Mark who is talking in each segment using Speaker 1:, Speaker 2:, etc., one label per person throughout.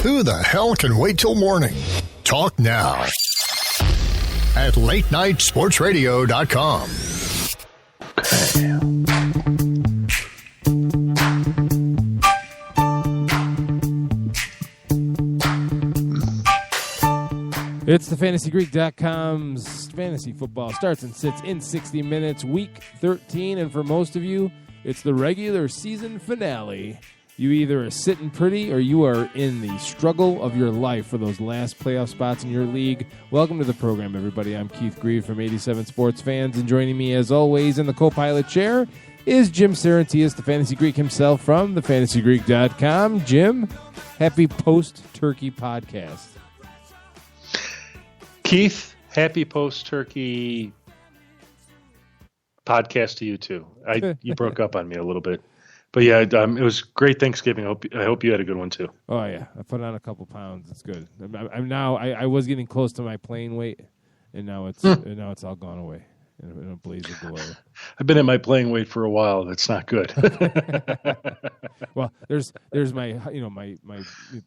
Speaker 1: Who the hell can wait till morning? Talk now at latenightsportsradio.com.
Speaker 2: It's the FantasyGreek.com's fantasy football starts and sits in 60 minutes, week 13, and for most of you, it's the regular season finale. You either are sitting pretty or you are in the struggle of your life for those last playoff spots in your league. Welcome to the program, everybody. I'm Keith Grieve from 87 Sports Fans, and joining me, as always, in the co-pilot chair is Jim Sarantias, the Fantasy Greek himself from thefantasygreek.com. Jim, happy post-turkey podcast.
Speaker 3: Keith, happy post-turkey podcast to you, too. You broke up on me a little bit. But, yeah, it was great Thanksgiving. I hope you had a good one, too.
Speaker 2: Oh, yeah. I put on a couple pounds. It's good. I was getting close to my playing weight, and now it's all gone away in a blaze of glory.
Speaker 3: I've been at my playing weight for a while. That's not good.
Speaker 2: Well, there's my my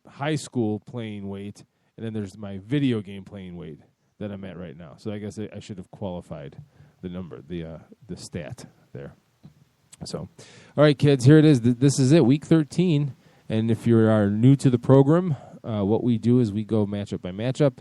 Speaker 2: high school playing weight, and then there's my video game playing weight that I'm at right now. So I guess I should have qualified the number, the stat there. So, all right, kids, here it is. This is it, Week 13. And if you are new to the program, what we do is we go matchup by matchup,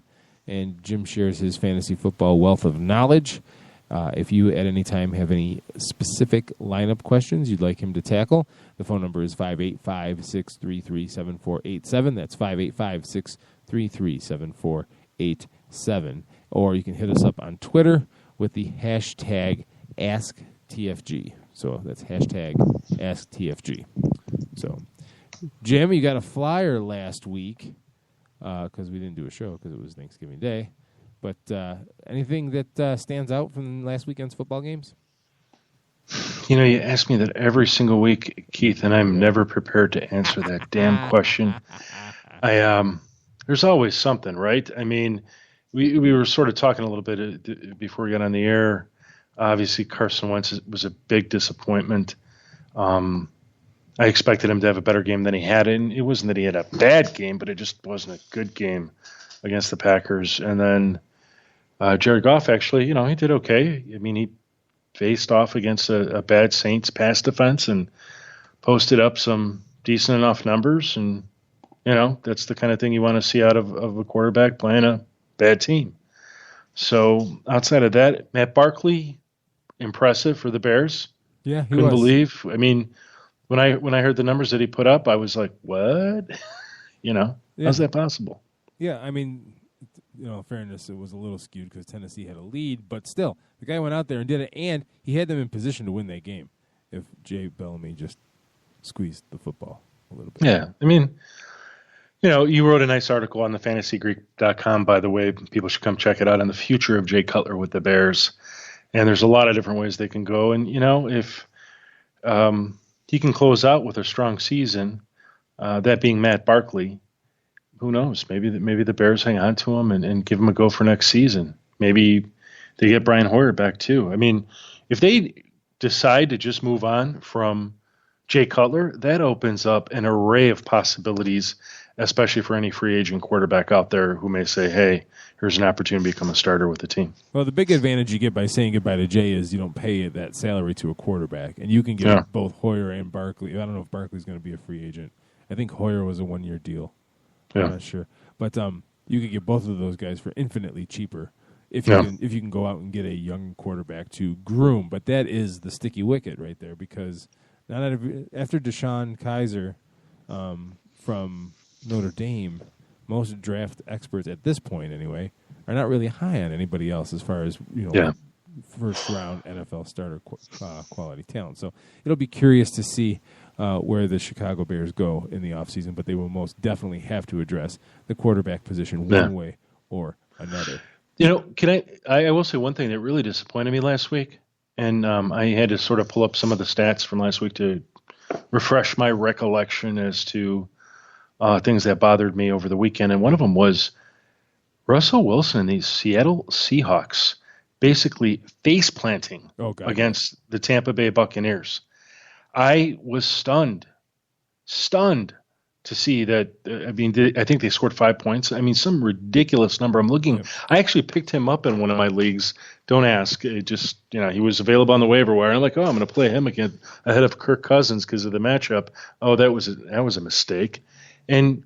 Speaker 2: and Jim shares his fantasy football wealth of knowledge. If you at any time have any specific lineup questions you'd like him to tackle, the phone number is 585-633-7487. That's 585-633-7487. Or you can hit us up on Twitter with the hashtag AskTFG. So that's hashtag AskTFG. So, Jim, you got a flyer last week because we didn't do a show because it was Thanksgiving Day. But anything that stands out from last weekend's football games?
Speaker 3: You know, you ask me that every single week, Keith, and I'm never prepared to answer that damn question. There's always something, right? I mean, we were sort of talking a little bit before we got on the air. Obviously, Carson Wentz was a big disappointment. I expected him to have a better game than he had. And it wasn't that he had a bad game, but it just wasn't a good game against the Packers. And then Jared Goff, actually, he did okay. I mean, he faced off against a bad Saints pass defense and posted up some decent enough numbers. And, that's the kind of thing you want to see out of a quarterback playing a bad team. So outside of that, Matt Barkley, impressive for the Bears.
Speaker 2: Yeah, he
Speaker 3: couldn't
Speaker 2: was.
Speaker 3: believe. I mean, when I heard the numbers that he put up, I was like, "What?" How's that possible?
Speaker 2: Yeah, I mean, in fairness, it was a little skewed because Tennessee had a lead, but still, the guy went out there and did it, and he had them in position to win that game if Jay Bellamy just squeezed the football a little bit.
Speaker 3: Yeah, I mean, you wrote a nice article on the FantasyGreek.com, by the way. People should come check it out on the future of Jay Cutler with the Bears. And there's a lot of different ways they can go. And, if he can close out with a strong season, that being Matt Barkley, who knows? Maybe the Bears hang on to him and give him a go for next season. Maybe they get Brian Hoyer back too. I mean, if they decide to just move on from Jay Cutler, that opens up an array of possibilities, especially for any free agent quarterback out there who may say, hey, here's an opportunity to become a starter with the team.
Speaker 2: Well, the big advantage you get by saying goodbye to Jay is you don't pay that salary to a quarterback, and you can get both Hoyer and Barkley. I don't know if Barkley's going to be a free agent. I think Hoyer was a one-year deal.
Speaker 3: Yeah.
Speaker 2: I'm not sure. But you could get both of those guys for infinitely cheaper if you can go out and get a young quarterback to groom. But that is the sticky wicket right there because after Deshaun Kaiser from Notre Dame, most draft experts at this point anyway are not really high on anybody else as far as first round NFL starter quality talent. So it'll be curious to see where the Chicago Bears go in the offseason, but they will most definitely have to address the quarterback position one way or another.
Speaker 3: I will say one thing that really disappointed me last week, and I had to sort of pull up some of the stats from last week to refresh my recollection as to things that bothered me over the weekend, and one of them was Russell Wilson and these Seattle Seahawks basically face planting against the Tampa Bay Buccaneers. I was stunned to see that. I think they scored 5 points. I mean, some ridiculous number. I'm looking.
Speaker 2: Yep.
Speaker 3: I actually picked him up in one of my leagues. Don't ask. It just, he was available on the waiver wire. I'm like, I'm going to play him again ahead of Kirk Cousins because of the matchup. Oh, that was a mistake. And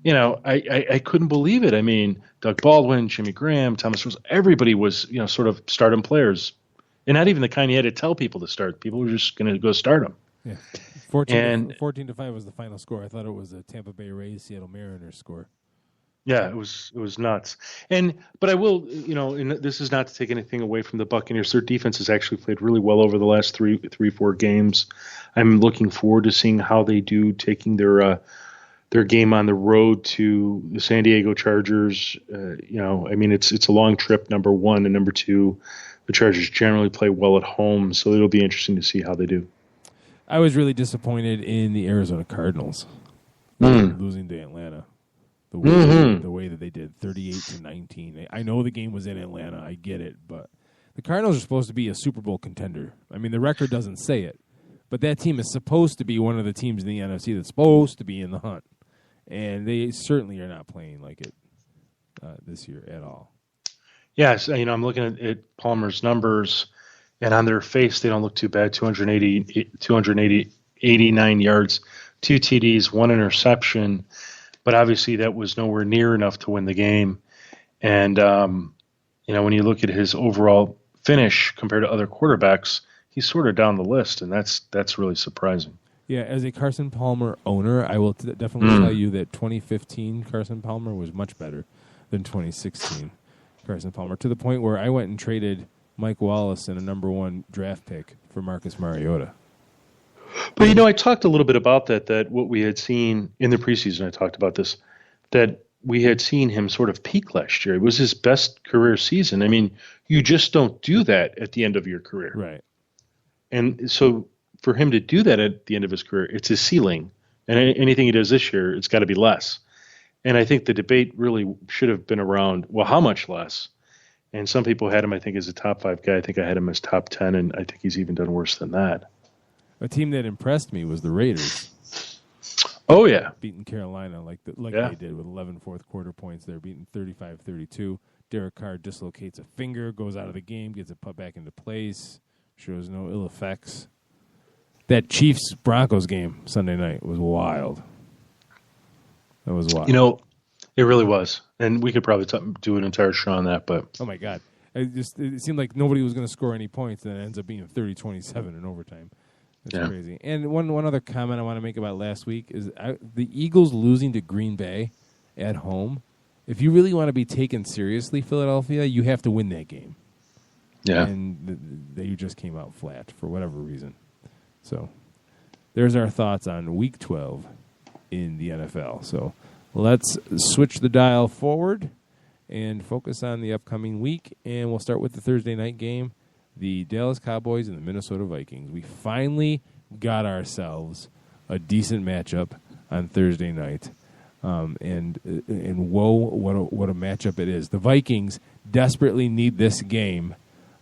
Speaker 3: I couldn't believe it. I mean, Doug Baldwin, Jimmy Graham, Thomas Rose, everybody was sort of stardom players, and not even the kind you had to tell people to start. People were just going to go start them.
Speaker 2: Yeah. 14-5 was the final score. I thought it was a Tampa Bay Rays Seattle Mariners score.
Speaker 3: Yeah, it was nuts. But I will, and this is not to take anything away from the Buccaneers. Their defense has actually played really well over the last 4 games. I'm looking forward to seeing how they do taking their game on the road to the San Diego Chargers. It's a long trip, number one, and number two, the Chargers generally play well at home, so it'll be interesting to see how they do.
Speaker 2: I was really disappointed in the Arizona Cardinals losing to Atlanta. The way that they did, 38-19. I know the game was in Atlanta. I get it, but the Cardinals are supposed to be a Super Bowl contender. I mean, the record doesn't say it, but that team is supposed to be one of the teams in the NFC that's supposed to be in the hunt, and they certainly are not playing like it this year at all.
Speaker 3: Yes, I'm looking at Palmer's numbers, and on their face, they don't look too bad. 289 yards, 2 TDs, 1 interception. But obviously that was nowhere near enough to win the game. And, when you look at his overall finish compared to other quarterbacks, he's sort of down the list, and that's really surprising.
Speaker 2: Yeah, as a Carson Palmer owner, I will definitely tell you that 2015 Carson Palmer was much better than 2016 Carson Palmer, to the point where I went and traded Mike Wallace and a number 1 draft pick for Marcus Mariota.
Speaker 3: But, I talked a little bit about that what we had seen in the preseason, I talked about this, that we had seen him sort of peak last year. It was his best career season. I mean, you just don't do that at the end of your career.
Speaker 2: Right.
Speaker 3: And so for him to do that at the end of his career, it's his ceiling. And anything he does this year, it's got to be less. And I think the debate really should have been around, well, how much less? And some people had him, I think, as a top 5 guy. I think I had him as top 10, and I think he's even done worse than that.
Speaker 2: A team that impressed me was the Raiders.
Speaker 3: Oh, yeah.
Speaker 2: Beating Carolina like they did with 11 fourth-quarter points. They're beating 35-32. Derek Carr dislocates a finger, goes out of the game, gets it put back into place, shows no ill effects. That Chiefs-Broncos game Sunday night was wild. That was wild.
Speaker 3: It really was. And we could probably do an entire show on that. But
Speaker 2: oh, my God. It seemed like nobody was going to score any points, and it ends up being 30-27 in overtime. That's crazy. And one other comment I want to make about last week is the Eagles losing to Green Bay at home. If you really want to be taken seriously, Philadelphia, you have to win that game.
Speaker 3: Yeah.
Speaker 2: And they just came out flat for whatever reason. So there's our thoughts on Week 12 in the NFL. So let's switch the dial forward and focus on the upcoming week. And we'll start with the Thursday night game. The Dallas Cowboys and the Minnesota Vikings. We finally got ourselves a decent matchup on Thursday night, and whoa, what a matchup it is! The Vikings desperately need this game.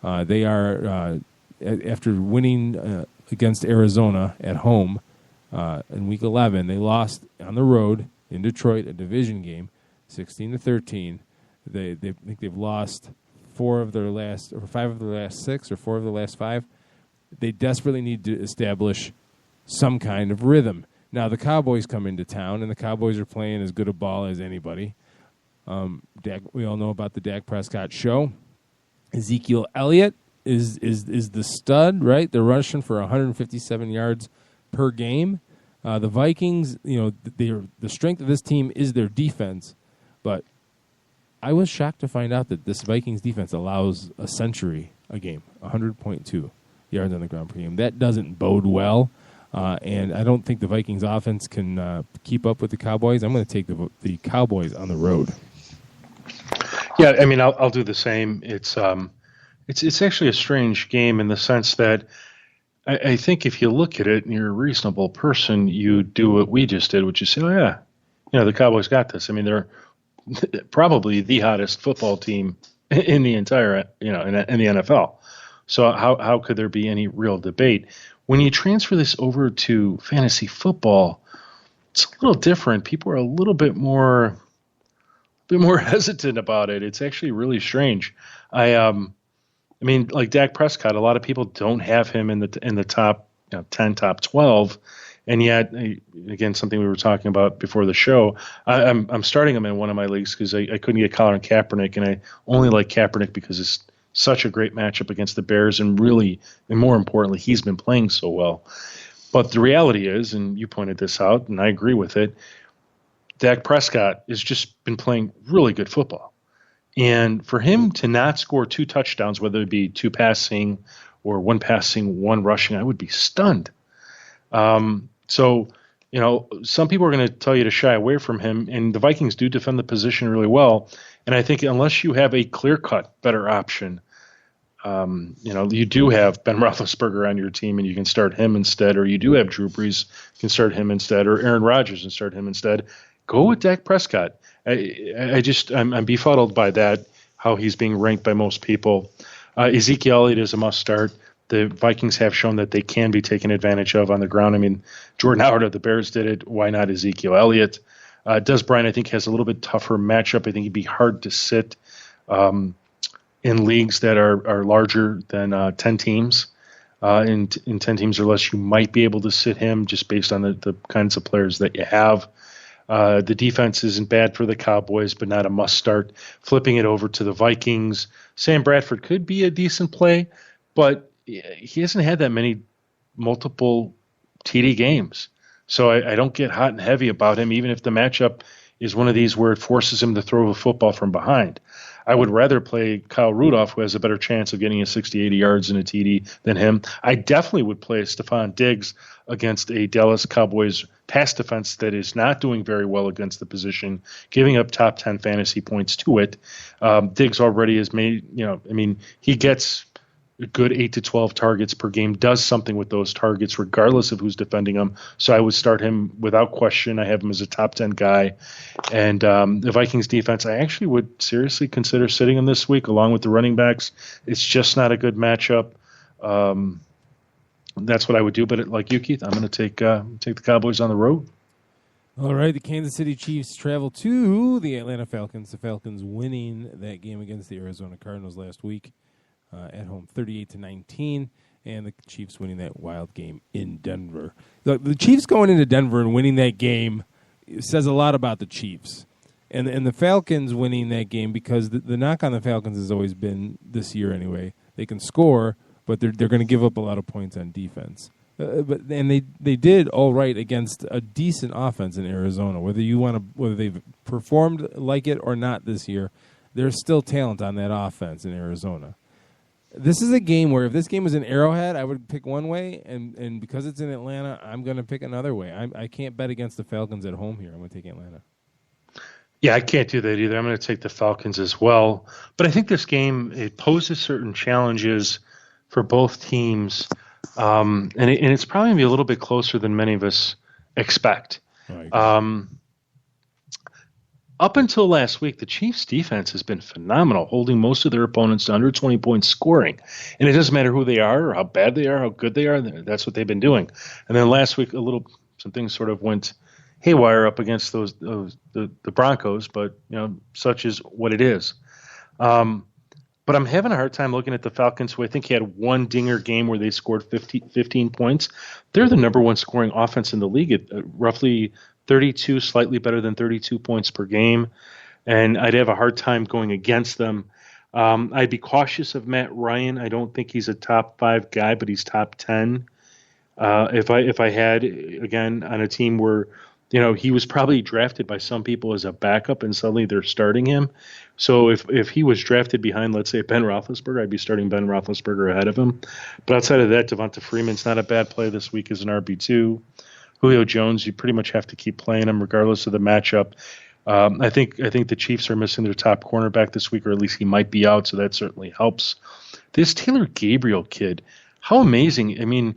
Speaker 2: They are after winning against Arizona at home in Week 11. They lost on the road in Detroit, a division game, 16-13. They think they've lost 5 of their last 6 or 4 of the last 5. They desperately need to establish some kind of rhythm. Now the Cowboys come into town, and the Cowboys are playing as good a ball as anybody. We all know about the Dak Prescott show. Ezekiel Elliott is the stud, right? They're rushing for 157 yards per game. The Vikings, the strength of this team is their defense, but I was shocked to find out that this Vikings defense allows a century a game, 100.2 yards on the ground per game. That doesn't bode well, and I don't think the Vikings offense can keep up with the Cowboys. I'm going to take the Cowboys on the road.
Speaker 3: Yeah, I mean, I'll do the same. It's actually a strange game in the sense that I think if you look at it and you're a reasonable person, you do what we just did, which is say, oh yeah, the Cowboys got this. I mean, they're probably the hottest football team in the entire, in the NFL. So how could there be any real debate? When you transfer this over to fantasy football, it's a little different. People are a little bit more hesitant about it. It's actually really strange. I mean, like Dak Prescott, a lot of people don't have him in the top 10, top 12, and yet, again, something we were talking about before the show, I'm starting him in one of my leagues because I couldn't get Colin Kaepernick, and I only like Kaepernick because it's such a great matchup against the Bears, and more importantly, he's been playing so well. But the reality is, and you pointed this out, and I agree with it, Dak Prescott has just been playing really good football. And for him to not score 2 touchdowns, whether it be 2 passing or 1 passing, 1 rushing, I would be stunned. So, some people are going to tell you to shy away from him, and the Vikings do defend the position really well. And I think unless you have a clear-cut better option, you do have Ben Roethlisberger on your team, and you can start him instead, or you do have Drew Brees, you can start him instead, or Aaron Rodgers and start him instead. Go with Dak Prescott. I'm befuddled by that, how he's being ranked by most people. Ezekiel Elliott is a must start. The Vikings have shown that they can be taken advantage of on the ground. I mean, Jordan Howard of the Bears did it. Why not Ezekiel Elliott? Des Bryant, I think, has a little bit tougher matchup. I think he'd be hard to sit in leagues that are larger than 10 teams. In 10 teams or less, you might be able to sit him just based on the kinds of players that you have. The defense isn't bad for the Cowboys, but not a must start. Flipping it over to the Vikings, Sam Bradford could be a decent play, but he hasn't had that many multiple TD games. So I don't get hot and heavy about him, even if the matchup is one of these where it forces him to throw the football from behind. I would rather play Kyle Rudolph, who has a better chance of getting a 60, 80 yards in a TD than him. I definitely would play Stephon Diggs against a Dallas Cowboys pass defense that is not doing very well against the position, giving up top 10 fantasy points to it. Diggs already has made, he gets a good 8 to 12 targets per game, does something with those targets regardless of who's defending him. So I would start him without question. I have him as a top 10 guy. And the Vikings defense, I actually would seriously consider sitting him this week along with the running backs. It's just not a good matchup. That's what I would do. But like you, Keith, I'm going to take the Cowboys on the road.
Speaker 2: All right, the Kansas City Chiefs travel to the Atlanta Falcons. The Falcons winning that game against the Arizona Cardinals last week. At home, 38-19, and the Chiefs winning that wild game in Denver. The Chiefs going into Denver and winning that game says a lot about the Chiefs, and the Falcons winning that game, because the knock on the Falcons has always been, this year anyway, they can score, but they're going to give up a lot of points on defense. But they did all right against a decent offense in Arizona. Whether they've performed like it or not this year, there's still talent on that offense in Arizona. This is a game where if this game was in Arrowhead, I would pick one way, and because it's in Atlanta, I'm going to pick another way. I can't bet against the Falcons at home here. I'm going to take Atlanta.
Speaker 3: Yeah, I can't do that either. I'm going to take the Falcons as well. But I think this game, it poses certain challenges for both teams, and it's probably going to be a little bit closer than many of us expect. Up until last week, the Chiefs' defense has been phenomenal, holding most of their opponents to under 20 points scoring. And it doesn't matter who they are or how bad they are, how good they are. That's what they've been doing. And then last week, some things sort of went haywire up against the Broncos, but such is what it is. But I'm having a hard time looking at the Falcons, who I think had one dinger game where they scored 15 points. They're the number one scoring offense in the league at roughly 32, slightly better than 32 points per game, and I'd have a hard time going against them. I'd be cautious of Matt Ryan. I don't think he's a top 5 guy, but he's top 10. If I had, again, on a team where he was probably drafted by some people as a backup, and suddenly they're starting him. So if he was drafted behind, let's say, Ben Roethlisberger, I'd be starting Ben Roethlisberger ahead of him. But outside of that, Devonta Freeman's not a bad play this week as an RB2. Julio Jones, you pretty much have to keep playing him regardless of the matchup. I think the Chiefs are missing their top cornerback this week, or at least he might be out, so that certainly helps. This Taylor Gabriel kid, how amazing. I mean,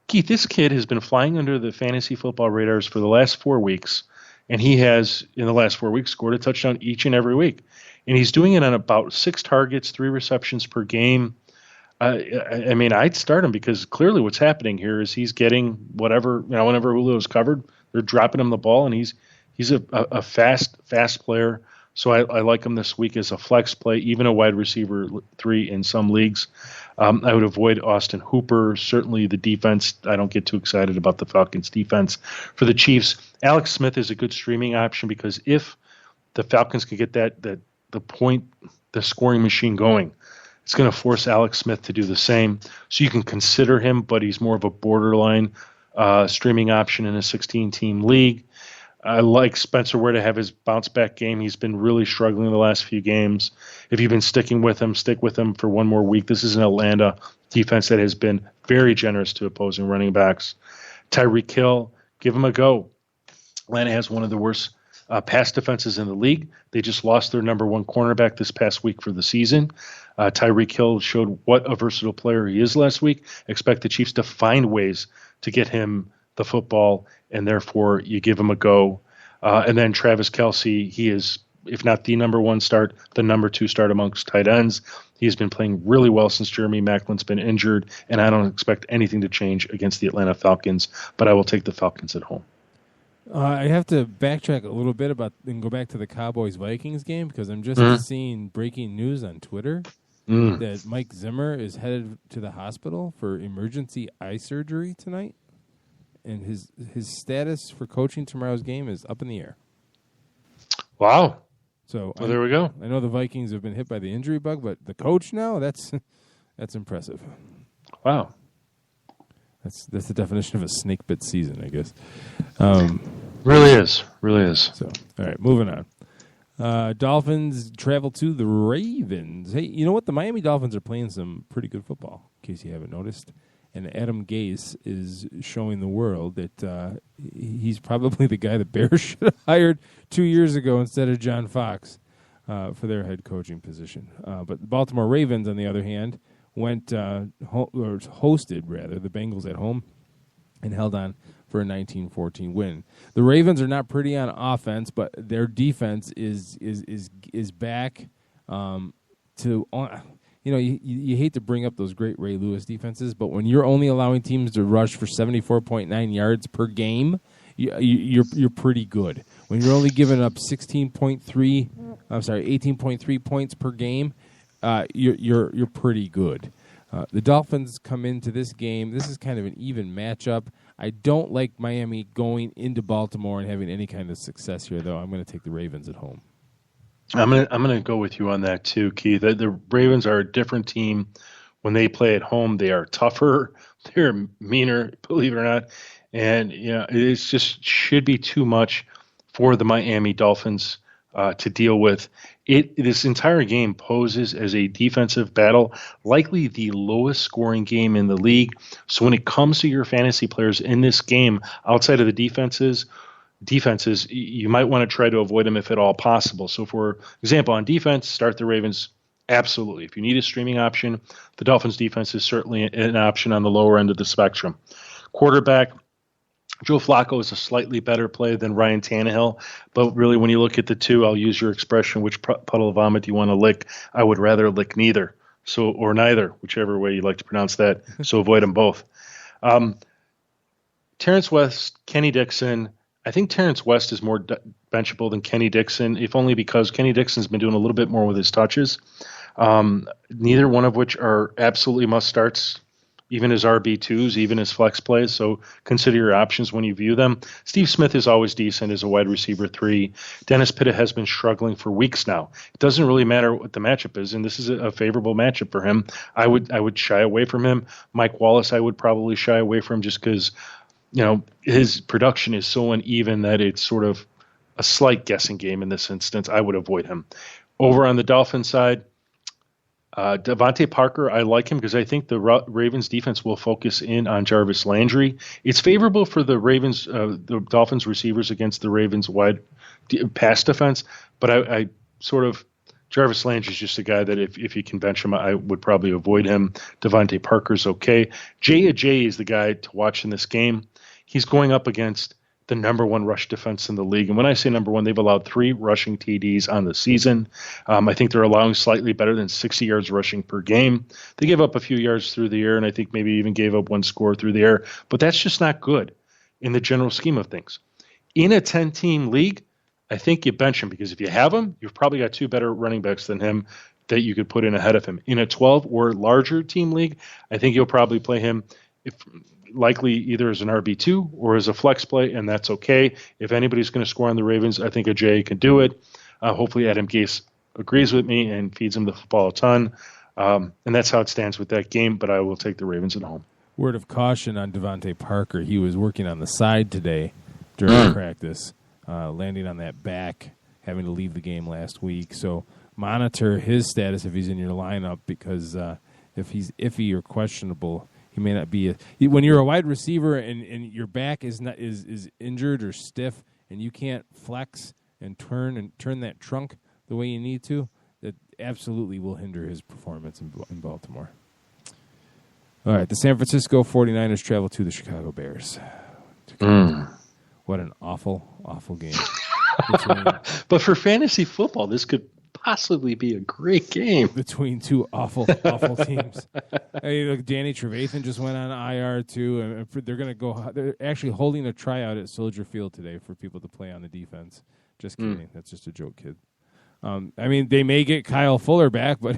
Speaker 3: Keith, this kid has been flying under the fantasy football radars for the last 4 weeks, and he has, in the last 4 weeks, scored a touchdown each and every week. And he's doing it on about 6 targets, 3 receptions per game. I'd start him, because clearly what's happening here is he's getting whenever Julio's covered, They're dropping him the ball, and he's a fast player. So I like him this week as a flex play, even a wide receiver 3 in some leagues. I would avoid Austin Hooper. Certainly the defense, I don't get too excited about the Falcons' defense. For the Chiefs, Alex Smith is a good streaming option because if the Falcons can get the scoring machine going, it's going to force Alex Smith to do the same. So you can consider him, but he's more of a borderline streaming option in a 16-team league. I like Spencer Ware to have his bounce-back game. He's been really struggling the last few games. If you've been sticking with him, stick with him for one more week. This is an Atlanta defense that has been very generous to opposing running backs. Tyreek Hill, give him a go. Atlanta has one of the worst pass defenses in the league. They just lost their number 1 cornerback this past week for the season. Tyreek Hill showed what a versatile player he is last week. Expect the Chiefs to find ways to get him the football, and therefore you give him a go. And then Travis Kelce, he is, if not the number 1 start, the number 2 start amongst tight ends. He has been playing really well since Jeremy Maclin's been injured, and I don't expect anything to change against the Atlanta Falcons, but I will take the Falcons at home.
Speaker 2: I have to backtrack a little bit and go back to the Cowboys-Vikings game because I'm just seeing breaking news on Twitter that Mike Zimmer is headed to the hospital for emergency eye surgery tonight. And his status for coaching tomorrow's game is up in the air.
Speaker 3: Wow.
Speaker 2: So
Speaker 3: there we go.
Speaker 2: I know the Vikings have been hit by the injury bug, but the coach now, that's impressive.
Speaker 3: Wow.
Speaker 2: That's the definition of a snake bit season, I guess.
Speaker 3: Really is.
Speaker 2: So, all right, moving on. Dolphins travel to the Ravens. Hey, you know what? The Miami Dolphins are playing some pretty good football, in case you haven't noticed. And Adam Gase is showing the world that he's probably the guy the Bears should have hired 2 years ago instead of John Fox for their head coaching position. But the Baltimore Ravens, on the other hand, hosted the Bengals at home and held on for a 19-14 win. The Ravens are not pretty on offense, but their defense is back to. You hate to bring up those great Ray Lewis defenses, but when you're only allowing teams to rush for 74.9 yards per game, you're pretty good. When you're only giving up 18.3 points per game, you're pretty good. The Dolphins come into this game. This is kind of an even matchup. I don't like Miami going into Baltimore and having any kind of success here, though. I'm going to take the Ravens at home.
Speaker 3: I'm gonna go with you on that too, Keith. The Ravens are a different team. When they play at home, they are tougher, they're meaner, believe it or not, and it just should be too much for the Miami Dolphins to deal with. This entire game poses as a defensive battle, likely the lowest scoring game in the league. So when it comes to your fantasy players in this game, outside of the defenses, you might want to try to avoid them if at all possible. So, for example, on defense, start the Ravens. Absolutely. If you need a streaming option, the Dolphins' defense is certainly an option on the lower end of the spectrum. Quarterback, Joe Flacco is a slightly better play than Ryan Tannehill, but really when you look at the two, I'll use your expression, which puddle of vomit do you want to lick? I would rather lick neither, or neither, whichever way you like to pronounce that, so avoid them both. Terrence West, Kenny Dixon. I think Terrence West is more benchable than Kenny Dixon, if only because Kenny Dixon's been doing a little bit more with his touches. Neither one of which are absolutely must-starts, even as RB2s, even as flex plays. So consider your options when you view them. Steve Smith is always decent as a wide receiver 3. Dennis Pitta has been struggling for weeks now. It doesn't really matter what the matchup is, and this is a favorable matchup for him. I would shy away from him. Mike Wallace, I would probably shy away from just because his production is so uneven that it's sort of a slight guessing game in this instance. I would avoid him. Over on the Dolphins side, Devontae Parker, I like him because I think the Ravens defense will focus in on Jarvis Landry. It's favorable for the the Dolphins receivers against the Ravens wide pass defense, but I sort of Jarvis Landry is just a guy that if you can bench him, I would probably avoid him. Devontae Parker's okay. Jay Ajayi is the guy to watch in this game. He's going up against the number 1 rush defense in the league. And when I say number 1, they've allowed 3 rushing TDs on the season. I think they're allowing slightly better than 60 yards rushing per game. They gave up a few yards through the air, and I think maybe even gave up 1 score through the air. But that's just not good in the general scheme of things. in a 10-team league, I think you bench him because if you have him, you've probably got 2 better running backs than him that you could put in ahead of him. In a 12 or larger team league, I think you'll probably play him likely either as an RB2 or as a flex play, and that's okay. If anybody's going to score on the Ravens, I think Ajayi can do it. Hopefully Adam Gase agrees with me and feeds him the football a ton. And that's how it stands with that game, but I will take the Ravens at home.
Speaker 2: Word of caution on Devontae Parker. He was working on the side today during practice, landing on that back, having to leave the game last week. So monitor his status if he's in your lineup because if he's iffy or questionable, he may not be. When you're a wide receiver and your back is injured or stiff and you can't flex and turn that trunk the way you need to, that absolutely will hinder his performance in Baltimore. All right, the San Francisco 49ers travel to the Chicago Bears. What an awful, awful game.
Speaker 3: But for fantasy football, this could possibly be a great game.
Speaker 2: Between 2 awful, awful teams. Hey, look, Danny Trevathan just went on IR, too. And they're going to go. They're actually holding a tryout at Soldier Field today for people to play on the defense. Just kidding. That's just a joke, kid. I mean, they may get Kyle Fuller back, but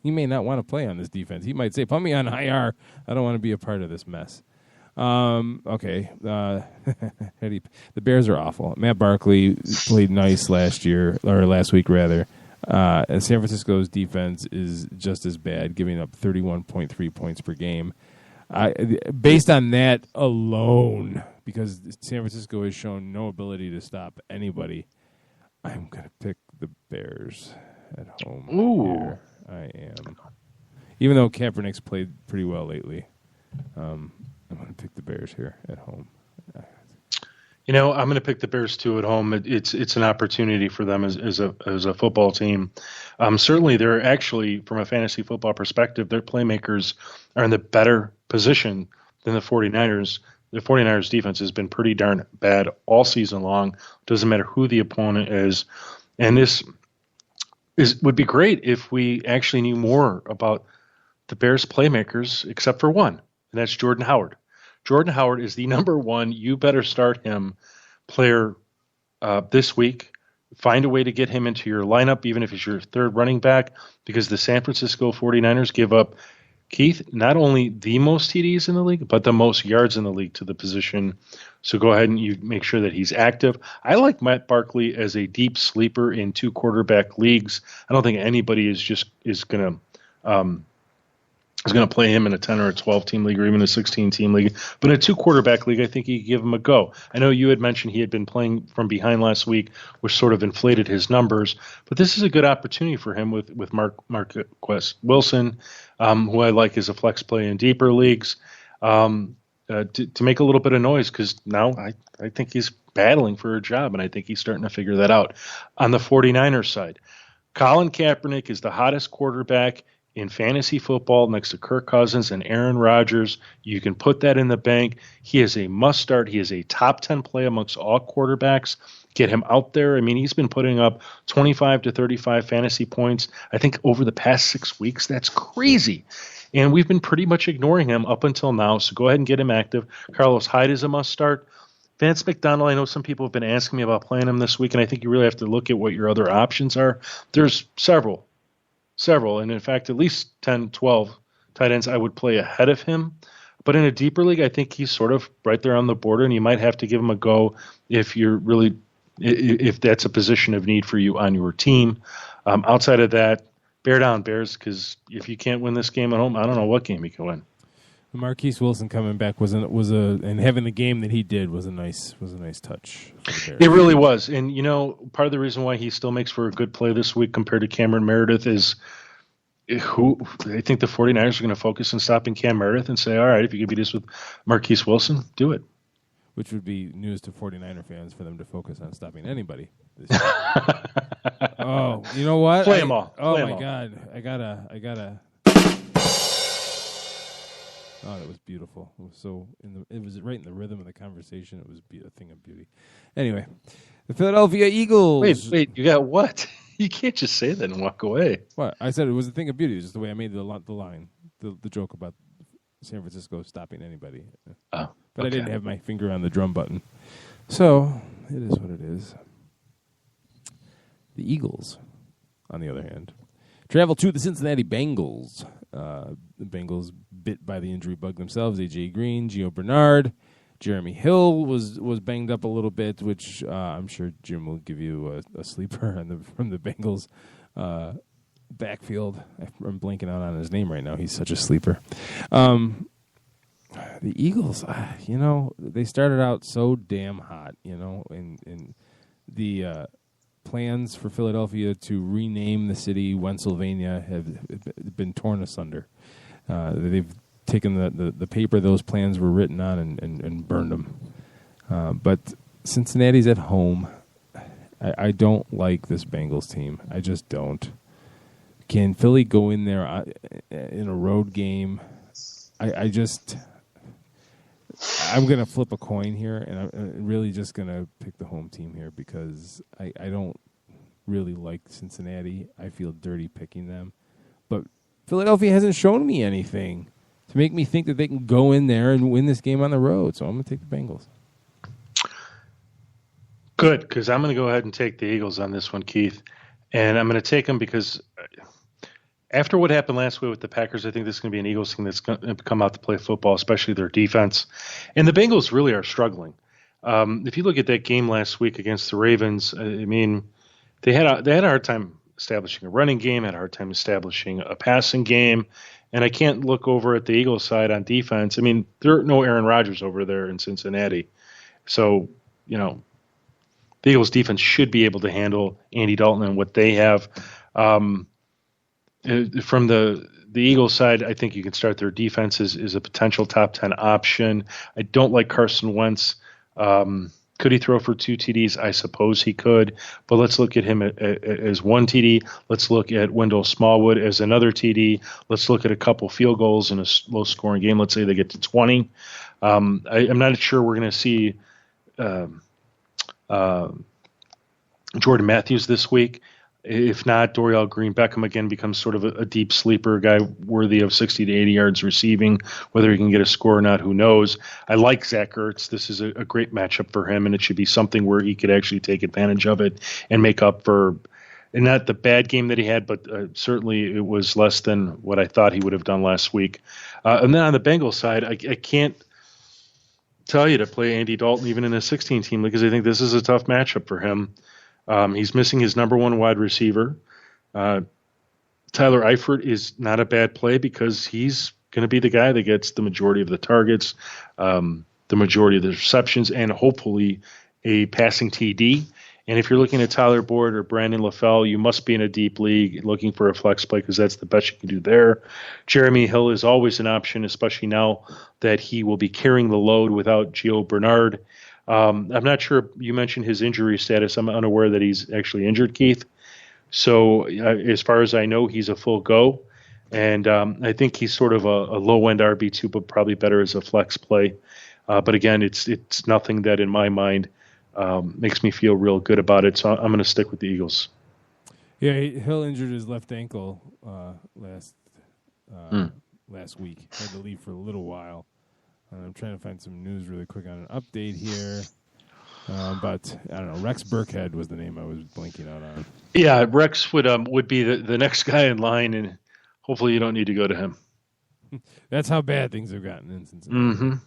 Speaker 2: he may not want to play on this defense. He might say, put me on IR. I don't want to be a part of this mess. Okay. The Bears are awful. Matt Barkley played nice last week, rather. And San Francisco's defense is just as bad, giving up 31.3 points per game. Based on that alone, because San Francisco has shown no ability to stop anybody, I'm going to pick the Bears at home.
Speaker 3: Ooh.
Speaker 2: Here. I am. Even though Kaepernick's played pretty well lately, I'm going to pick the Bears here at home.
Speaker 3: I'm going to pick the Bears too at home. It's an opportunity for them as a football team. Certainly, they're actually, from a fantasy football perspective, their playmakers are in the better position than the 49ers. The 49ers defense has been pretty darn bad all season long. Doesn't matter who the opponent is. And this would be great if we actually knew more about the Bears playmakers, except for one, and that's Jordan Howard. Jordan Howard is the number one. You better start him player this week. Find a way to get him into your lineup, even if he's your third running back, because the San Francisco 49ers give up, Keith, not only the most TDs in the league, but the most yards in the league to the position. So go ahead and you make sure that he's active. I like Matt Barkley as a deep sleeper in 2 quarterback leagues. I don't think anybody is going to play him in a 10 or a 12 team league or even a 16 team league. But in a 2 quarterback league, I think you could give him a go. I know you had mentioned he had been playing from behind last week, which sort of inflated his numbers. But this is a good opportunity for him with Marquess Wilson, who I like as a flex play in deeper leagues, to make a little bit of noise because now I think he's battling for a job, and I think he's starting to figure that out. On the 49ers side, Colin Kaepernick is the hottest quarterback in fantasy football next to Kirk Cousins and Aaron Rodgers. You can put that in the bank. He is a must-start. He is a top 10 play amongst all quarterbacks. Get him out there. I mean, he's been putting up 25 to 35 fantasy points, I think, over the past 6 weeks. That's crazy. And we've been pretty much ignoring him up until now, so go ahead and get him active. Carlos Hyde is a must-start. Vance McDonald, I know some people have been asking me about playing him this week, and I think you really have to look at what your other options are. There's several, and in fact, at least 10, 12 tight ends I would play ahead of him. But in a deeper league, I think he's sort of right there on the border, and you might have to give him a go if that's a position of need for you on your team. Outside of that, bear down, Bears, because if you can't win this game at home, I don't know what game you can win.
Speaker 2: Marquise Wilson coming back and having the game that he did was a nice touch.
Speaker 3: It really was, and part of the reason why he still makes for a good play this week compared to Cameron Meredith is who I think the 49ers are going to focus on stopping Cam Meredith and say, all right, if you can beat us with Marquise Wilson, do it.
Speaker 2: Which would be news to 49er fans for them to focus on stopping anybody this year. Oh, you know what?
Speaker 3: Play them all.
Speaker 2: Oh my God, I gotta. Oh, that was beautiful. It was right in the rhythm of the conversation. It was a thing of beauty. Anyway, the Philadelphia Eagles.
Speaker 3: Wait, you got what? You can't just say that and walk away.
Speaker 2: What? I said it was a thing of beauty. Just the way I made the line, the joke about San Francisco stopping anybody.
Speaker 3: Oh,
Speaker 2: but okay. I didn't have my finger on the drum button. So it is what it is. The Eagles, on the other hand, travel to the Cincinnati Bengals. The Bengals bit by the injury bug themselves. A.J. Green, Gio Bernard, Jeremy Hill was banged up a little bit, which I'm sure Jim will give you a sleeper from the Bengals backfield. I'm blanking out on his name right now. He's such a sleeper. The Eagles, they started out so damn hot, and the plans for Philadelphia to rename the city Pennsylvania have been torn asunder. They've taken the paper those plans were written on and burned them. But Cincinnati's at home. I don't like this Bengals team. I just don't. Can Philly go in there in a road game? I'm going to flip a coin here, and I'm really just going to pick the home team here because I don't really like Cincinnati. I feel dirty picking them. But Philadelphia hasn't shown me anything to make me think that they can go in there and win this game on the road. So I'm going to take the Bengals.
Speaker 3: Good, because I'm going to go ahead and take the Eagles on this one, Keith. And I'm going to take them because after what happened last week with the Packers, I think this is going to be an Eagles team that's going to come out to play football, especially their defense. And the Bengals really are struggling. If you look at that game last week against the Ravens, I mean, they had a hard time establishing a running game, had a hard time establishing a passing game. And I can't look over at the Eagles side on defense. I mean, there are no Aaron Rodgers over there in Cincinnati. So, the Eagles defense should be able to handle Andy Dalton and what they have. From the Eagles side, I think you can start their defense is a potential top 10 option. I don't like Carson Wentz. Could he throw for 2 TDs? I suppose he could, but let's look at him as 1 TD. Let's look at Wendell Smallwood as another TD. Let's look at a couple field goals in a low-scoring game. Let's say they get to 20. I'm not sure we're going to see Jordan Matthews this week. If not, Dorial Green-Beckham again becomes sort of a deep sleeper guy worthy of 60 to 80 yards receiving. Whether he can get a score or not, who knows? I like Zach Ertz. This is a great matchup for him, and it should be something where he could actually take advantage of it and make up for not the bad game that he had, but certainly it was less than what I thought he would have done last week. And then on the Bengals side, I can't tell you to play Andy Dalton even in a 16-team league because I think this is a tough matchup for him. He's missing his number one wide receiver. Tyler Eifert is not a bad play because he's going to be the guy that gets the majority of the targets, the majority of the receptions, and hopefully a passing TD. And if you're looking at Tyler Boyd or Brandon LaFell, you must be in a deep league looking for a flex play because that's the best you can do there. Jeremy Hill is always an option, especially now that he will be carrying the load without Gio Bernard. I'm not sure. You mentioned his injury status. I'm unaware that he's actually injured, Keith. So as far as I know, he's a full go. And I think he's sort of a low-end RB2, but probably better as a flex play. But again, it's nothing that in my mind makes me feel real good about it. So I'm going to stick with the Eagles.
Speaker 2: Yeah, Hill injured his left ankle last week. Had to leave for a little while. I'm trying to find some news really quick on an update here. But I don't know. Rex Burkhead was the name I was blanking out on.
Speaker 3: Yeah, Rex would be the next guy in line, and hopefully you don't need to go to him.
Speaker 2: That's how bad things have gotten in Cincinnati.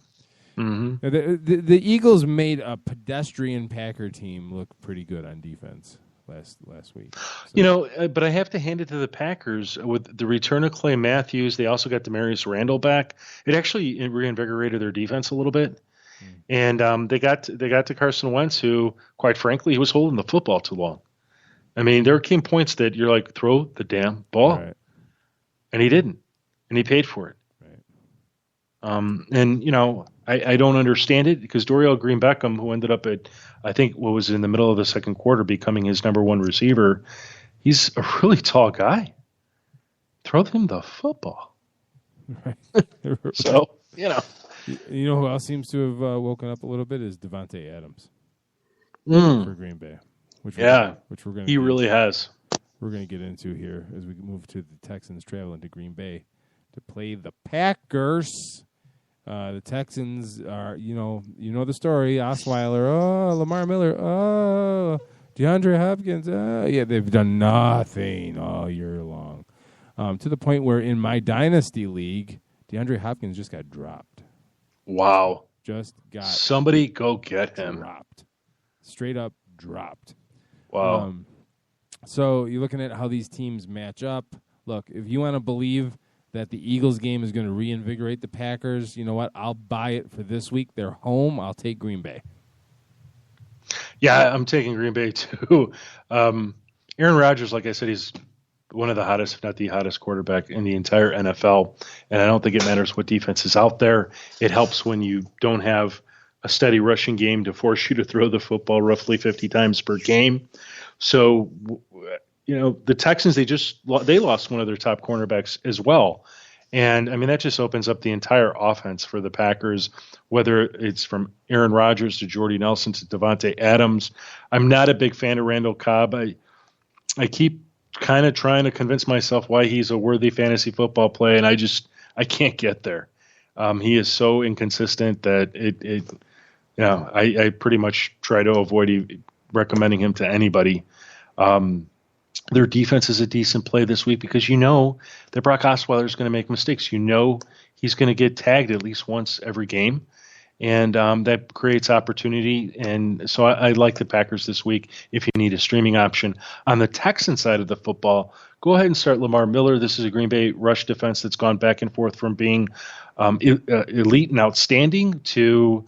Speaker 3: Mm-hmm. Mm-hmm.
Speaker 2: The Eagles made a pedestrian Packer team look pretty good on defense last week. So.
Speaker 3: But I have to hand it to the Packers with the return of Clay Matthews. They also got Demarius Randall back. It actually reinvigorated their defense a little bit. And they got to Carson Wentz, who, quite frankly, he was holding the football too long. I mean, there came points that you're like, throw the damn ball.
Speaker 2: Right.
Speaker 3: And he didn't. And he paid for it.
Speaker 2: Right.
Speaker 3: I don't understand it because Dorial Green-Beckham, who ended up at, I think, what was in the middle of the second quarter, becoming his number one receiver, he's a really tall guy. Throw him the football.
Speaker 2: Right.
Speaker 3: So,
Speaker 2: You know who else seems to have woken up a little bit is Devontae Adams for Green Bay. Which we're going.
Speaker 3: He really has.
Speaker 2: We're going to get into here as we move to the Texans traveling to Green Bay to play the Packers. The Texans are, you know the story. Osweiler, Lamar Miller, DeAndre Hopkins. Yeah, they've done nothing all year long. To the point where in my dynasty league, DeAndre Hopkins just got dropped.
Speaker 3: Wow.
Speaker 2: Just got
Speaker 3: somebody go get him.
Speaker 2: Dropped. Straight up dropped.
Speaker 3: Wow.
Speaker 2: So you're looking at how these teams match up. Look, if you want to believe that the Eagles game is going to reinvigorate the Packers, you know what? I'll buy it for this week. They're home. I'll take Green Bay.
Speaker 3: Yeah, I'm taking Green Bay too. Aaron Rodgers, like I said, he's one of the hottest, if not the hottest quarterback in the entire NFL. And I don't think it matters what defense is out there. It helps when you don't have a steady rushing game to force you to throw the football roughly 50 times per game. So, the Texans, they lost one of their top cornerbacks as well. And, I mean, that just opens up the entire offense for the Packers, whether it's from Aaron Rodgers to Jordy Nelson to Devontae Adams. I'm not a big fan of Randall Cobb. I keep kind of trying to convince myself why he's a worthy fantasy football play, and I can't get there. He is so inconsistent that I pretty much try to avoid recommending him to anybody. Their defense is a decent play this week because that Brock Osweiler is going to make mistakes. He's going to get tagged at least once every game, and that creates opportunity. And so I like the Packers this week if you need a streaming option. On the Texan side of the football, go ahead and start Lamar Miller. This is a Green Bay rush defense that's gone back and forth from being elite and outstanding to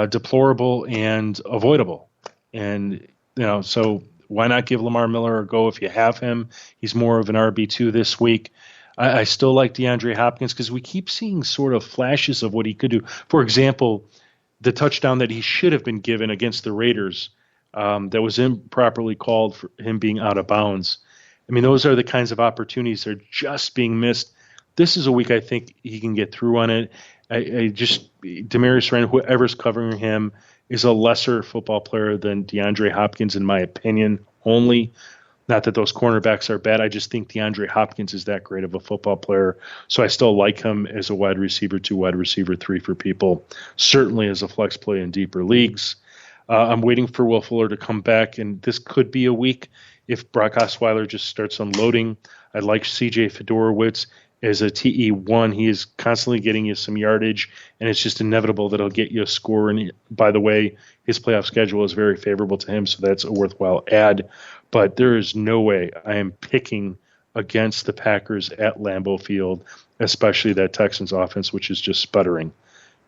Speaker 3: deplorable and avoidable. And, so why not give Lamar Miller a go if you have him? He's more of an RB2 this week. I still like DeAndre Hopkins because we keep seeing sort of flashes of what he could do. For example, the touchdown that he should have been given against the Raiders that was improperly called for him being out of bounds. I mean, those are the kinds of opportunities that are just being missed. This is a week I think he can get through on it. Demarius Randall, whoever's covering him, is a lesser football player than DeAndre Hopkins, in my opinion, only. Not that those cornerbacks are bad. I just think DeAndre Hopkins is that great of a football player. So I still like him as a wide receiver 2, wide receiver 3 for people, certainly as a flex play in deeper leagues. I'm waiting for Will Fuller to come back, and this could be a week if Brock Osweiler just starts unloading. I like C.J. Fedorowicz as a TE1. He is constantly getting you some yardage, and it's just inevitable that he'll get you a score. And by the way, his playoff schedule is very favorable to him, so that's a worthwhile add. But there is no way I am picking against the Packers at Lambeau Field, especially that Texans offense, which is just sputtering.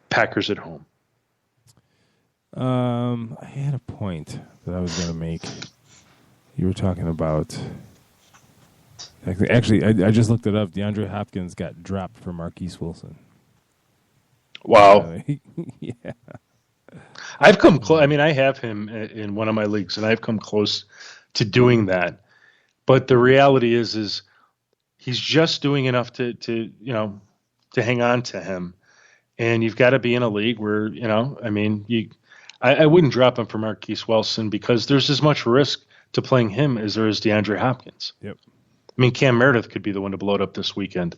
Speaker 3: Packers at home.
Speaker 2: I had a point that I was going to make. You were talking about... Actually, I just looked it up. DeAndre Hopkins got dropped for Marquise Wilson.
Speaker 3: Wow.
Speaker 2: Yeah.
Speaker 3: I've come close. I mean, I have him in one of my leagues, and I've come close to doing that. But the reality is he's just doing enough to hang on to him. And you've got to be in a league where, I wouldn't drop him for Marquise Wilson because there's as much risk to playing him as there is DeAndre Hopkins.
Speaker 2: Yep.
Speaker 3: I mean, Cam Meredith could be the one to blow it up this weekend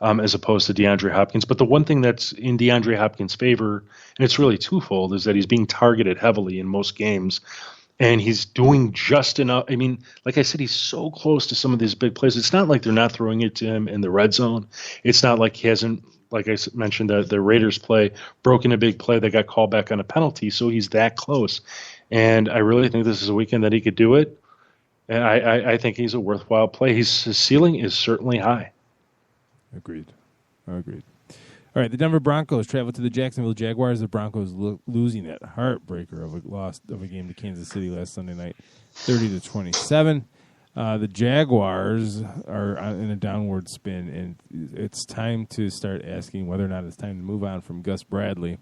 Speaker 3: as opposed to DeAndre Hopkins. But the one thing that's in DeAndre Hopkins' favor, and it's really twofold, is that he's being targeted heavily in most games. And he's doing just enough. I mean, like I said, he's so close to some of these big plays. It's not like they're not throwing it to him in the red zone. It's not like he hasn't, like I mentioned, the Raiders play, broken a big play that got called back on a penalty. So he's that close. And I really think this is a weekend that he could do it. And I think he's a worthwhile play. His ceiling is certainly high.
Speaker 2: Agreed. All right, the Denver Broncos travel to the Jacksonville Jaguars. The Broncos losing that heartbreaker of a game to Kansas City last Sunday night, 30-27. The Jaguars are in a downward spin, and it's time to start asking whether or not it's time to move on from Gus Bradley.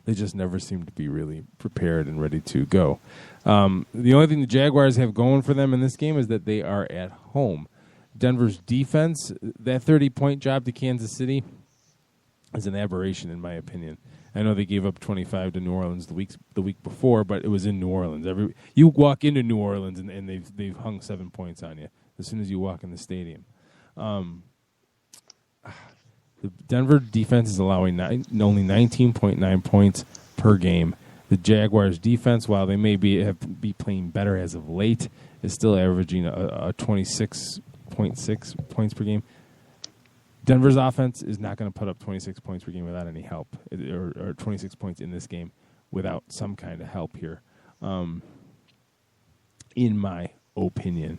Speaker 2: They just never seem to be really prepared and ready to go. The only thing the Jaguars have going for them in this game is that they are at home. Denver's defense, that 30-point job to Kansas City, is an aberration in my opinion. I know they gave up 25 to New Orleans the week before, but it was in New Orleans. You walk into New Orleans and they've hung 7 points on you as soon as you walk in the stadium. The Denver defense is allowing only 19.9 points per game. The Jaguars defense, while they may be playing better as of late, is still averaging a 26.6 points per game. Denver's offense is not going to put up 26 points per game without any help, or 26 points in this game without some kind of help here, in my opinion.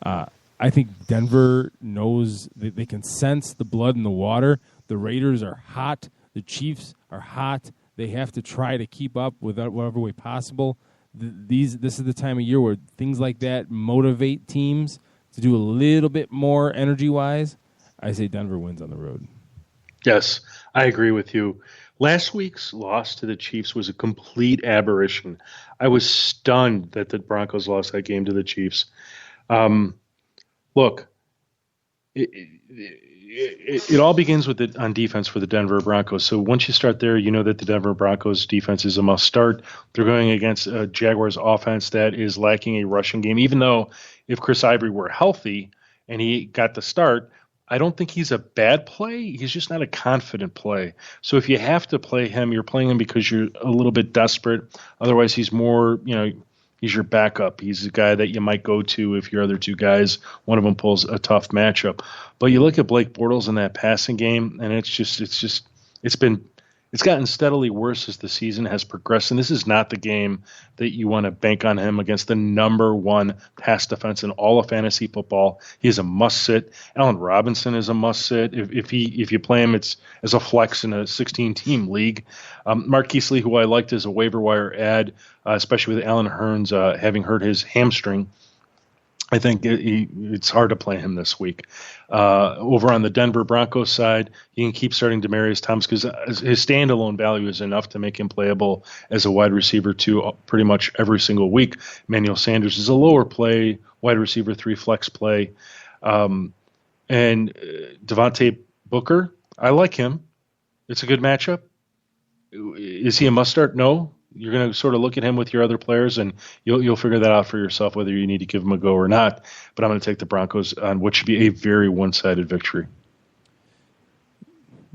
Speaker 2: I think Denver knows that they can sense the blood in the water. The Raiders are hot. The Chiefs are hot. They have to try to keep up with whatever way possible. This is the time of year where things like that motivate teams to do a little bit more energy-wise. I say Denver wins on the road.
Speaker 3: Yes, I agree with you. Last week's loss to the Chiefs was a complete aberration. I was stunned that the Broncos lost that game to the Chiefs. Look, it all begins with on defense for the Denver Broncos. So once you start there, you know that the Denver Broncos defense is a must start. They're going against a Jaguars offense that is lacking a rushing game, even though if Chris Ivory were healthy and he got the start, I don't think he's a bad play. He's just not a confident play. So if you have to play him, you're playing him because you're a little bit desperate. Otherwise, he's more, he's your backup. He's a guy that you might go to if your other two guys, one of them pulls a tough matchup. But you look at Blake Bortles in that passing game, and it's gotten steadily worse as the season has progressed. And this is not the game that you want to bank on him against the number one pass defense in all of fantasy football. He is a must sit. Allen Robinson is a must sit. If you play him, it's as a flex in a 16-team league. Marquise Lee, who I liked as a waiver wire ad, especially with Allen Hurns having hurt his hamstring, I think it's hard to play him this week. Over on the Denver Broncos side, you can keep starting Demaryius Thomas because his standalone value is enough to make him playable as a wide receiver 2 pretty much every single week. Emmanuel Sanders is a lower play, wide receiver 3 flex play. And Devontae Booker, I like him. It's a good matchup. Is he a must start? No. You're going to sort of look at him with your other players, and you'll figure that out for yourself whether you need to give him a go or not. But I'm going to take the Broncos on what should be a very one-sided victory.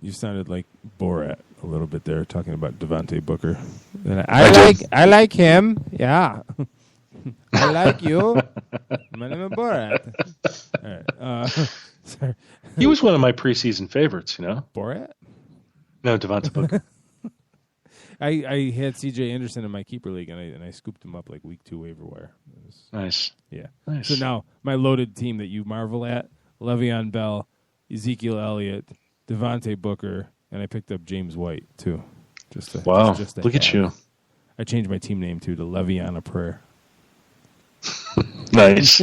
Speaker 2: You sounded like Borat a little bit there, talking about Devontae Booker. And I like him. Yeah, I like you. My name is Borat. All right. Sorry.
Speaker 3: He was one of my preseason favorites.
Speaker 2: Borat?
Speaker 3: No, Devontae Booker.
Speaker 2: I had C.J. Anderson in my keeper league, and I scooped him up like week 2 waiver wire.
Speaker 3: Nice.
Speaker 2: Yeah.
Speaker 3: Nice.
Speaker 2: So now my loaded team that you marvel at: Le'Veon Bell, Ezekiel Elliott, Devontae Booker, and I picked up James White too.
Speaker 3: Wow! Look at you.
Speaker 2: I changed my team name to Le'Veon a Prayer.
Speaker 3: Nice.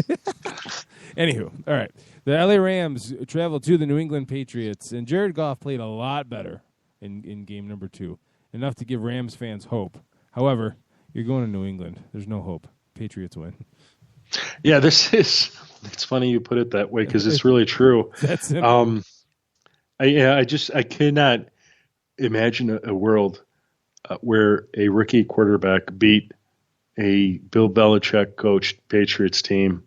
Speaker 2: Anywho, all right. The LA Rams traveled to the New England Patriots, and Jared Goff played a lot better in game number 2. Enough to give Rams fans hope. However, you're going to New England. There's no hope. Patriots win.
Speaker 3: Yeah, it's funny you put it that way because it's really true.
Speaker 2: That's it.
Speaker 3: I cannot imagine a world where a rookie quarterback beat a Bill Belichick coached Patriots team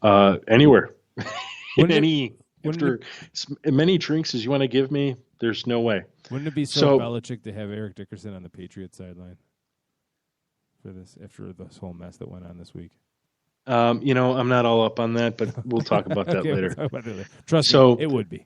Speaker 3: anywhere. Many drinks as you want to give me, there's no way.
Speaker 2: Wouldn't it be so Belichick to have Eric Dickerson on the Patriots sideline for this after this whole mess that went on this week?
Speaker 3: I'm not all up on that, but we'll talk about that later.
Speaker 2: We'll talk about it later. Trust me, it would be.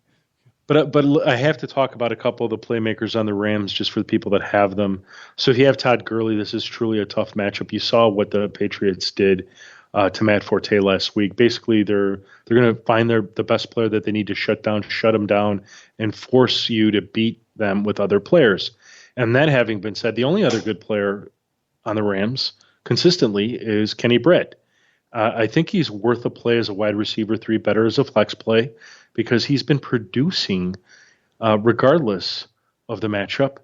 Speaker 3: But I have to talk about a couple of the playmakers on the Rams just for the people that have them. So if you have Todd Gurley, this is truly a tough matchup. You saw what the Patriots did to Matt Forte last week. Basically, they're going to find the best player that they need to shut him down, and force you to beat them with other players. And that having been said, the only other good player on the Rams consistently is Kenny Britt. I think he's worth a play as a wide receiver 3, better as a flex play, because he's been producing regardless of the matchup.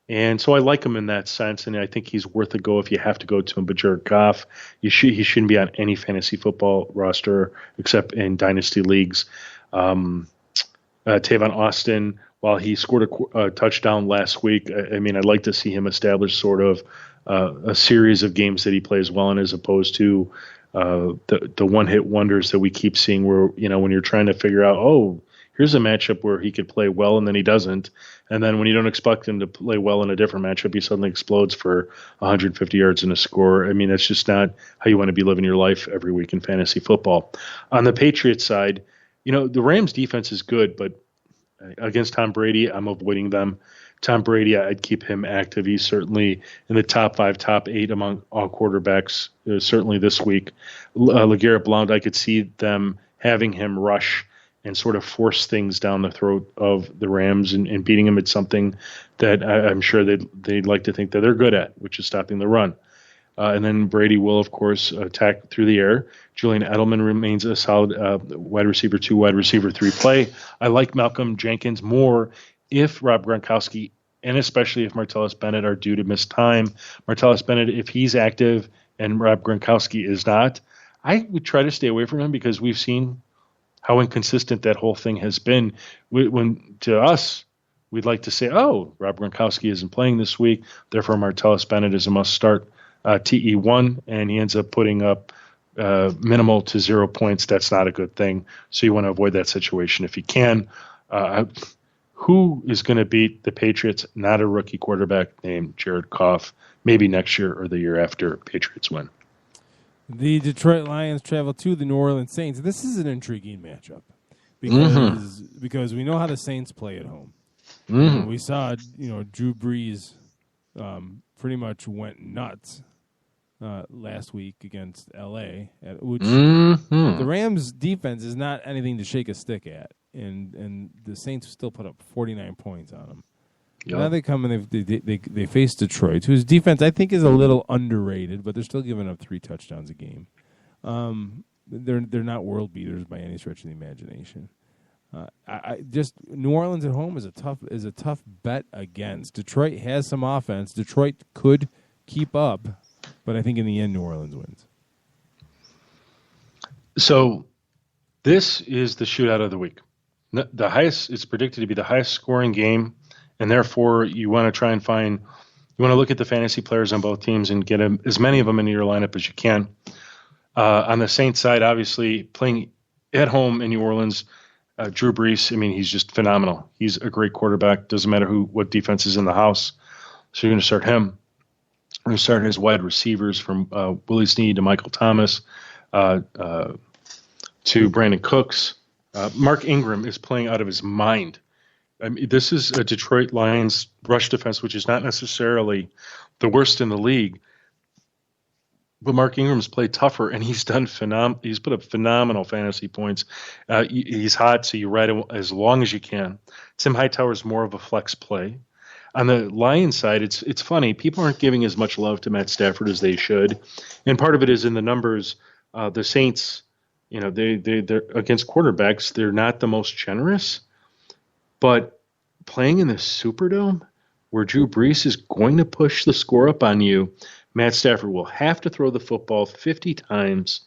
Speaker 3: And so I like him in that sense, and I think he's worth a go if you have to go to him. But Jared Goff, he shouldn't be on any fantasy football roster except in dynasty leagues. Tavon Austin, while he scored a touchdown last week, I'd like to see him establish sort of a series of games that he plays well in, as opposed to the one-hit wonders that we keep seeing where, when you're trying to figure out, here's a matchup where he could play well and then he doesn't. And then when you don't expect him to play well in a different matchup, he suddenly explodes for 150 yards and a score. I mean, that's just not how you want to be living your life every week in fantasy football. On the Patriots side, the Rams defense is good, but against Tom Brady, I'm avoiding them. Tom Brady, I'd keep him active. He's certainly in the top 5, top 8 among all quarterbacks, certainly this week. LeGarrette Blount, I could see them having him rush and sort of force things down the throat of the Rams and beating them at something that I'm sure they'd like to think that they're good at, which is stopping the run. And then Brady will, of course, attack through the air. Julian Edelman remains a solid wide receiver 2, wide receiver 3 play. I like Malcolm Jenkins more if Rob Gronkowski and especially if Martellus Bennett are due to miss time. Martellus Bennett, if he's active and Rob Gronkowski is not, I would try to stay away from him because we've seen how inconsistent that whole thing has been. When to us, we'd like to say, oh, Rob Gronkowski isn't playing this week, therefore Martellus Bennett is a must-start TE1, and he ends up putting up minimal to 0 points. That's not a good thing. So you want to avoid that situation if you can. Who is going to beat the Patriots? Not a rookie quarterback named Jared Goff. Maybe next year or the year after Patriots win.
Speaker 2: The Detroit Lions travel to the New Orleans Saints. This is an intriguing matchup because we know how the Saints play at home. Mm-hmm. We saw, Drew Brees pretty much went nuts last week against L.A., which the Rams' defense is not anything to shake a stick at, and the Saints still put up 49 points on them. Yep. Now they come and they face Detroit, whose defense I think is a little underrated, but they're still giving up 3 touchdowns a game. They're not world beaters by any stretch of the imagination. I just New Orleans at home is a tough bet against. Detroit has some offense. Detroit could keep up, but I think in the end New Orleans wins.
Speaker 3: So this is the shootout of the week. The highest, it's predicted to be the highest scoring game, and therefore you want to try and you want to look at the fantasy players on both teams and get as many of them into your lineup as you can. On the Saints side, obviously playing at home in New Orleans, Drew Brees, I mean, he's just phenomenal. He's a great quarterback. Doesn't matter what defense is in the house. So you're going to start him. You're going to start his wide receivers from Willie Snead to Michael Thomas to Brandon Cooks. Mark Ingram is playing out of his mind. I mean, this is a Detroit Lions rush defense, which is not necessarily the worst in the league. But Mark Ingram's played tougher, and he's done he's put up phenomenal fantasy points. He's hot, so you ride him as long as you can. Tim Hightower's more of a flex play. On the Lions side, it's funny. People aren't giving as much love to Matt Stafford as they should, and part of it is in the numbers. The Saints, they're against quarterbacks, they're not the most generous, but playing in the Superdome, where Drew Brees is going to push the score up on you, Matt Stafford will have to throw the football 50 times,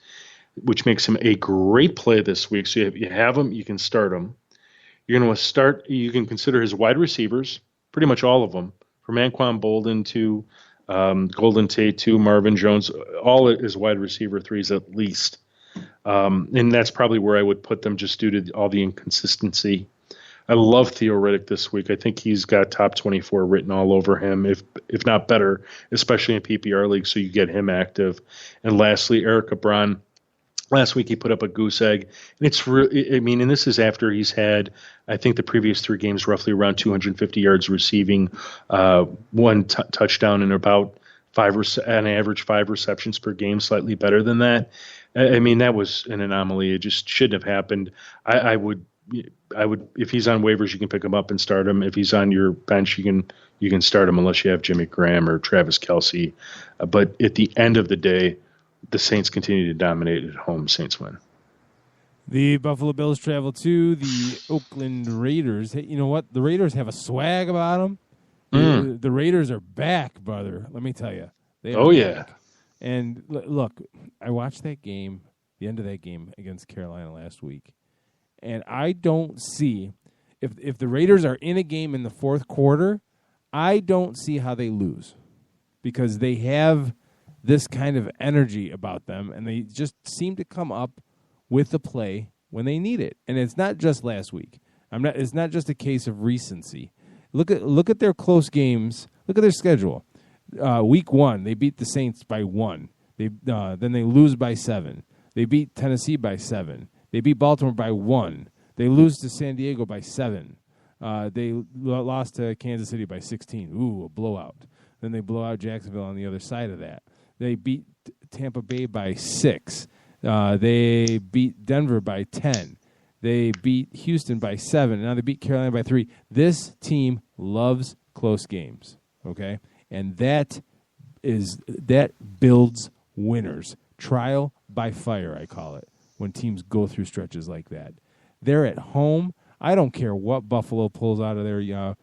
Speaker 3: which makes him a great play this week. So you have him, you can start him. You're going to you can consider his wide receivers, pretty much all of them, from Anquan Boldin to Golden Tate to Marvin Jones, all his wide receiver 3s at least. And that's probably where I would put them just due to all the inconsistency. I love Theo Riddick this week. I think he's got top 24 written all over him, if not better, especially in PPR leagues, so you get him active. And lastly, Eric Ebron. Last week he put up a goose egg. And it's and this is after he's had, I think, the previous 3 games roughly around 250 yards receiving, 1 touchdown and about an average 5 receptions per game, slightly better than that. I mean, that was an anomaly. It just shouldn't have happened. I would, if he's on waivers, you can pick him up and start him. If he's on your bench, you can start him unless you have Jimmy Graham or Travis Kelce. But at the end of the day, the Saints continue to dominate at home. Saints win.
Speaker 2: The Buffalo Bills travel to the Oakland Raiders. Hey, you know what? The Raiders have a swag about them. The Raiders are back, brother. Let me tell you.
Speaker 3: Yeah.
Speaker 2: And look, I watched that game, the end of that game against Carolina last week. And I don't see, if the Raiders are in a game in the fourth quarter, I don't see how they lose. Because they have this kind of energy about them, and they just seem to come up with the play when they need it. And it's not just last week. It's not just a case of recency. Look at their close games. Look at their schedule. Week 1, they beat the Saints by 1. Then they lose by 7. They beat Tennessee by 7. They beat Baltimore by 1. They lose to San Diego by 7. They lost to Kansas City by 16. Ooh, a blowout. Then they blow out Jacksonville on the other side of that. They beat Tampa Bay by 6. They beat Denver by 10. They beat Houston by 7. Now they beat Carolina by 3. This team loves close games, okay? And that builds winners. Trial by fire, I call it, when teams go through stretches like that. They're at home. I don't care what Buffalo pulls out of there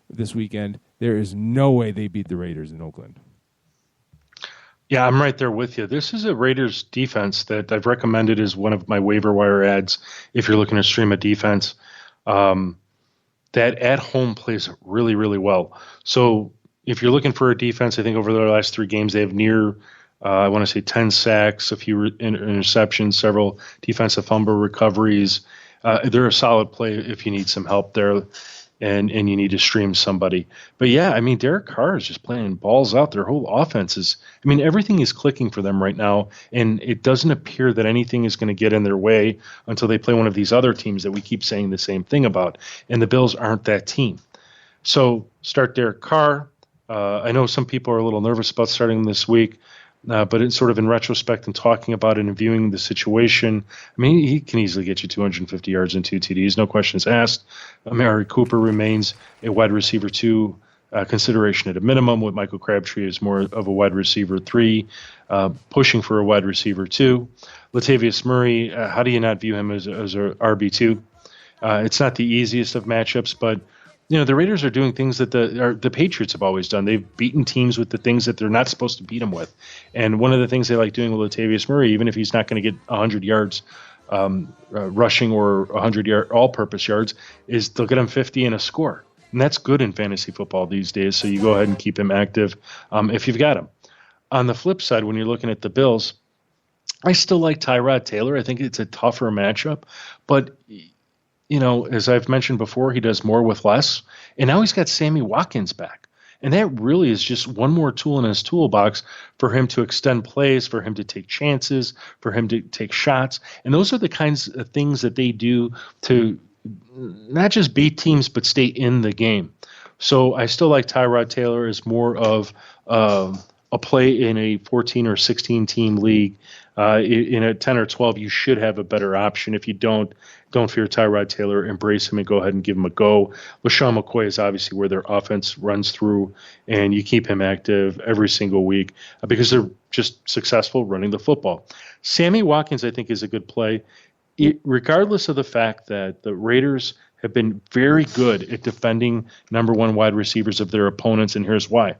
Speaker 2: this weekend. There is no way they beat the Raiders in Oakland.
Speaker 3: Yeah, I'm right there with you. This is a Raiders defense that I've recommended as one of my waiver wire ads if you're looking to stream a defense. That at home plays really, really well. So if you're looking for a defense, I think over their last 3 games, they have near, I want to say 10 sacks, a few interceptions, several defensive fumble recoveries. They're a solid play if you need some help there and you need to stream somebody. But yeah, I mean, Derek Carr is just playing balls out. Their whole offense is, I mean, everything is clicking for them right now. And it doesn't appear that anything is going to get in their way until they play one of these other teams that we keep saying the same thing about. And the Bills aren't that team. So start Derek Carr. I know some people are a little nervous about starting him this week. But it's sort of in retrospect and talking about it and viewing the situation. I mean, he can easily get you 250 yards and 2 TDs, no questions asked. Amari Cooper remains a wide receiver 2 consideration at a minimum, with Michael Crabtree as more of a wide receiver 3, pushing for a wide receiver 2. Latavius Murray, how do you not view him as a RB2? It's not the easiest of matchups, but you know, the Raiders are doing things that the Patriots have always done. They've beaten teams with the things that they're not supposed to beat them with. And one of the things they like doing with Latavius Murray, even if he's not going to get 100 yards rushing or 100 all-purpose yards, is they'll get him 50 and a score. And that's good in fantasy football these days, so you go ahead and keep him active if you've got him. On the flip side, when you're looking at the Bills, I still like Tyrod Taylor. I think it's a tougher matchup, but you know, as I've mentioned before, he does more with less. And now he's got Sammy Watkins back. And that really is just one more tool in his toolbox for him to extend plays, for him to take chances, for him to take shots. And those are the kinds of things that they do to not just beat teams, but stay in the game. So I still like Tyrod Taylor as more of a play in a 14 or 16 team league. In a 10 or 12, you should have a better option. If you don't fear Tyrod Taylor, embrace him and go ahead and give him a go. LaShawn McCoy is obviously where their offense runs through, and you keep him active every single week because they're just successful running the football. Sammy Watkins, I think, is a good play, regardless of the fact that the Raiders have been very good at defending number 1 wide receivers of their opponents, and here's why.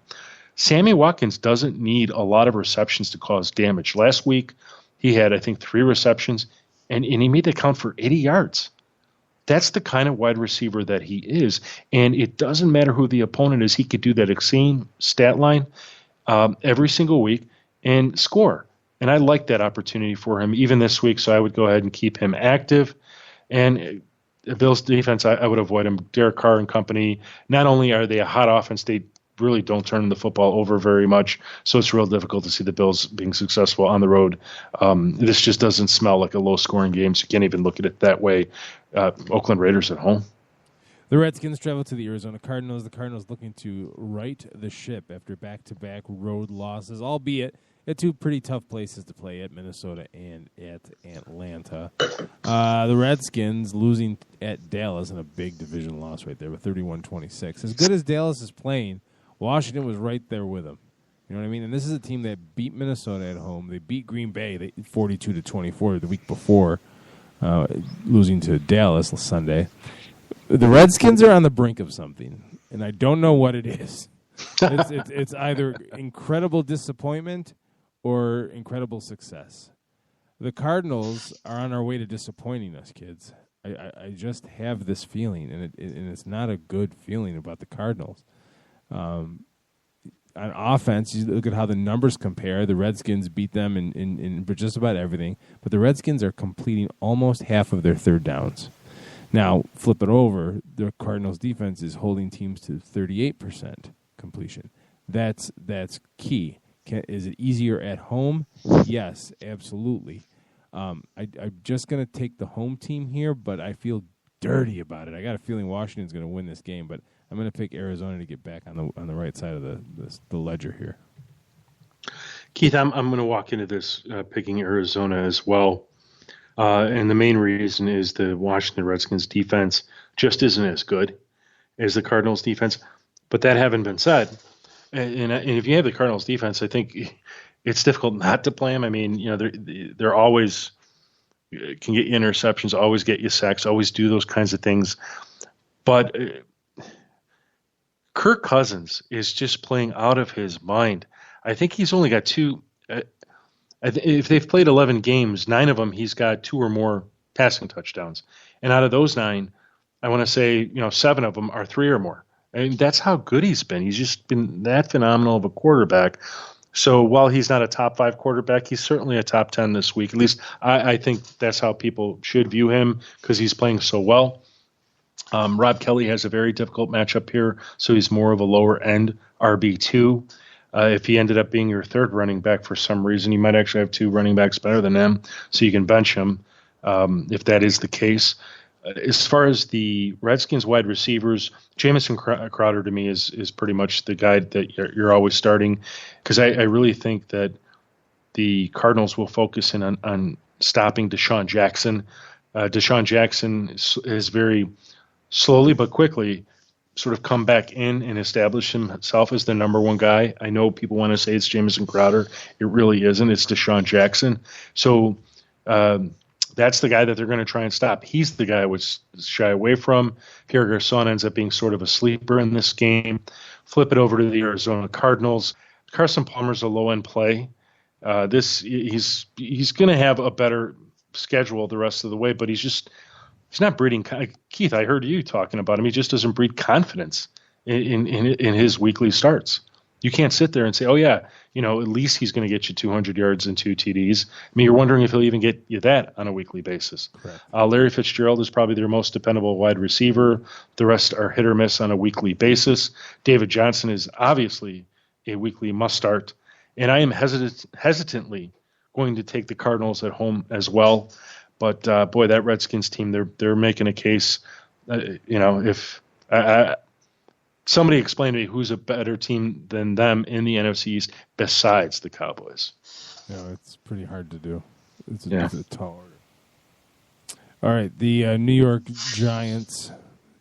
Speaker 3: Sammy Watkins doesn't need a lot of receptions to cause damage. Last week, he had, I think, 3 receptions, and he made the count for 80 yards. That's the kind of wide receiver that he is, and it doesn't matter who the opponent is. He could do that same stat line every single week and score. And I like that opportunity for him even this week, so I would go ahead and keep him active. And the Bills' defense, I would avoid him. Derek Carr and company, not only are they a hot offense, they really don't turn the football over very much, so it's real difficult to see the Bills being successful on the road. This just doesn't smell like a low-scoring game, so you can't even look at it that way. Oakland Raiders at home.
Speaker 2: The Redskins travel to the Arizona Cardinals. The Cardinals looking to right the ship after back-to-back road losses, albeit at 2 pretty tough places to play, at Minnesota and at Atlanta. The Redskins losing at Dallas in a big division loss right there with 31-26. As good as Dallas is playing, Washington was right there with them. You know what I mean? And this is a team that beat Minnesota at home. They beat Green Bay 42-24 the week before, losing to Dallas Sunday. The Redskins are on the brink of something, and I don't know what it is. It's either incredible disappointment or incredible success. The Cardinals are on our way to disappointing us, kids. I just have this feeling, and it's not a good feeling about the Cardinals. On offense, you look at how the numbers compare. The Redskins beat them in just about everything, but the Redskins are completing almost half of their third downs. Now, flip it over, the Cardinals' defense is holding teams to 38% completion. That's key. Is it easier at home? Yes, absolutely. I'm just going to take the home team here, but I feel dirty about it. I got a feeling Washington's going to win this game, but I'm going to pick Arizona to get back on the right side of the ledger here.
Speaker 3: Keith, I'm going to walk into this picking Arizona as well. And the main reason is the Washington Redskins defense just isn't as good as the Cardinals defense. But that having been said, and if you have the Cardinals defense, I think it's difficult not to play them. I mean, they're always can get you interceptions, always get you sacks, always do those kinds of things. But Kirk Cousins is just playing out of his mind. I think he's only got two. If they've played 11 games, 9 of them he's got 2 or more passing touchdowns, and out of those 9, I want to say 7 of them are 3 or more. I mean, that's how good he's been. He's just been that phenomenal of a quarterback. So while he's not a top 5 quarterback, he's certainly a top 10 this week. At least I think that's how people should view him because he's playing so well. Rob Kelly has a very difficult matchup here, so he's more of a lower end RB2. If he ended up being your third running back for some reason, you might actually have 2 running backs better than him, so you can bench him if that is the case. As far as the Redskins wide receivers, Jamison Crowder to me is pretty much the guy that you're always starting because I really think that the Cardinals will focus in on stopping Deshaun Jackson. Deshaun Jackson is very slowly but quickly sort of come back in and establish himself as the number one guy. I know people want to say it's Jamison Crowder. It really isn't. It's Deshaun Jackson. So that's the guy that they're going to try and stop. He's the guy I would shy away from. Pierre Garçon ends up being sort of a sleeper in this game. Flip it over to the Arizona Cardinals. Carson Palmer's a low-end play. He's going to have a better schedule the rest of the way, but he's not breeding. Keith, I heard you talking about him. He just doesn't breed confidence in his weekly starts. You can't sit there and say, oh, yeah, at least he's going to get you 200 yards and 2 TDs. I mean, you're wondering if he'll even get you that on a weekly basis. Larry Fitzgerald is probably their most dependable wide receiver. The rest are hit or miss on a weekly basis. David Johnson is obviously a weekly must-start. And I am hesitantly going to take the Cardinals at home as well. But, boy, that Redskins team, they're making a case. If somebody explain to me who's a better team than them in the NFC East besides the Cowboys.
Speaker 2: No, it's pretty hard to do. It's a tall order. All right, the New York Giants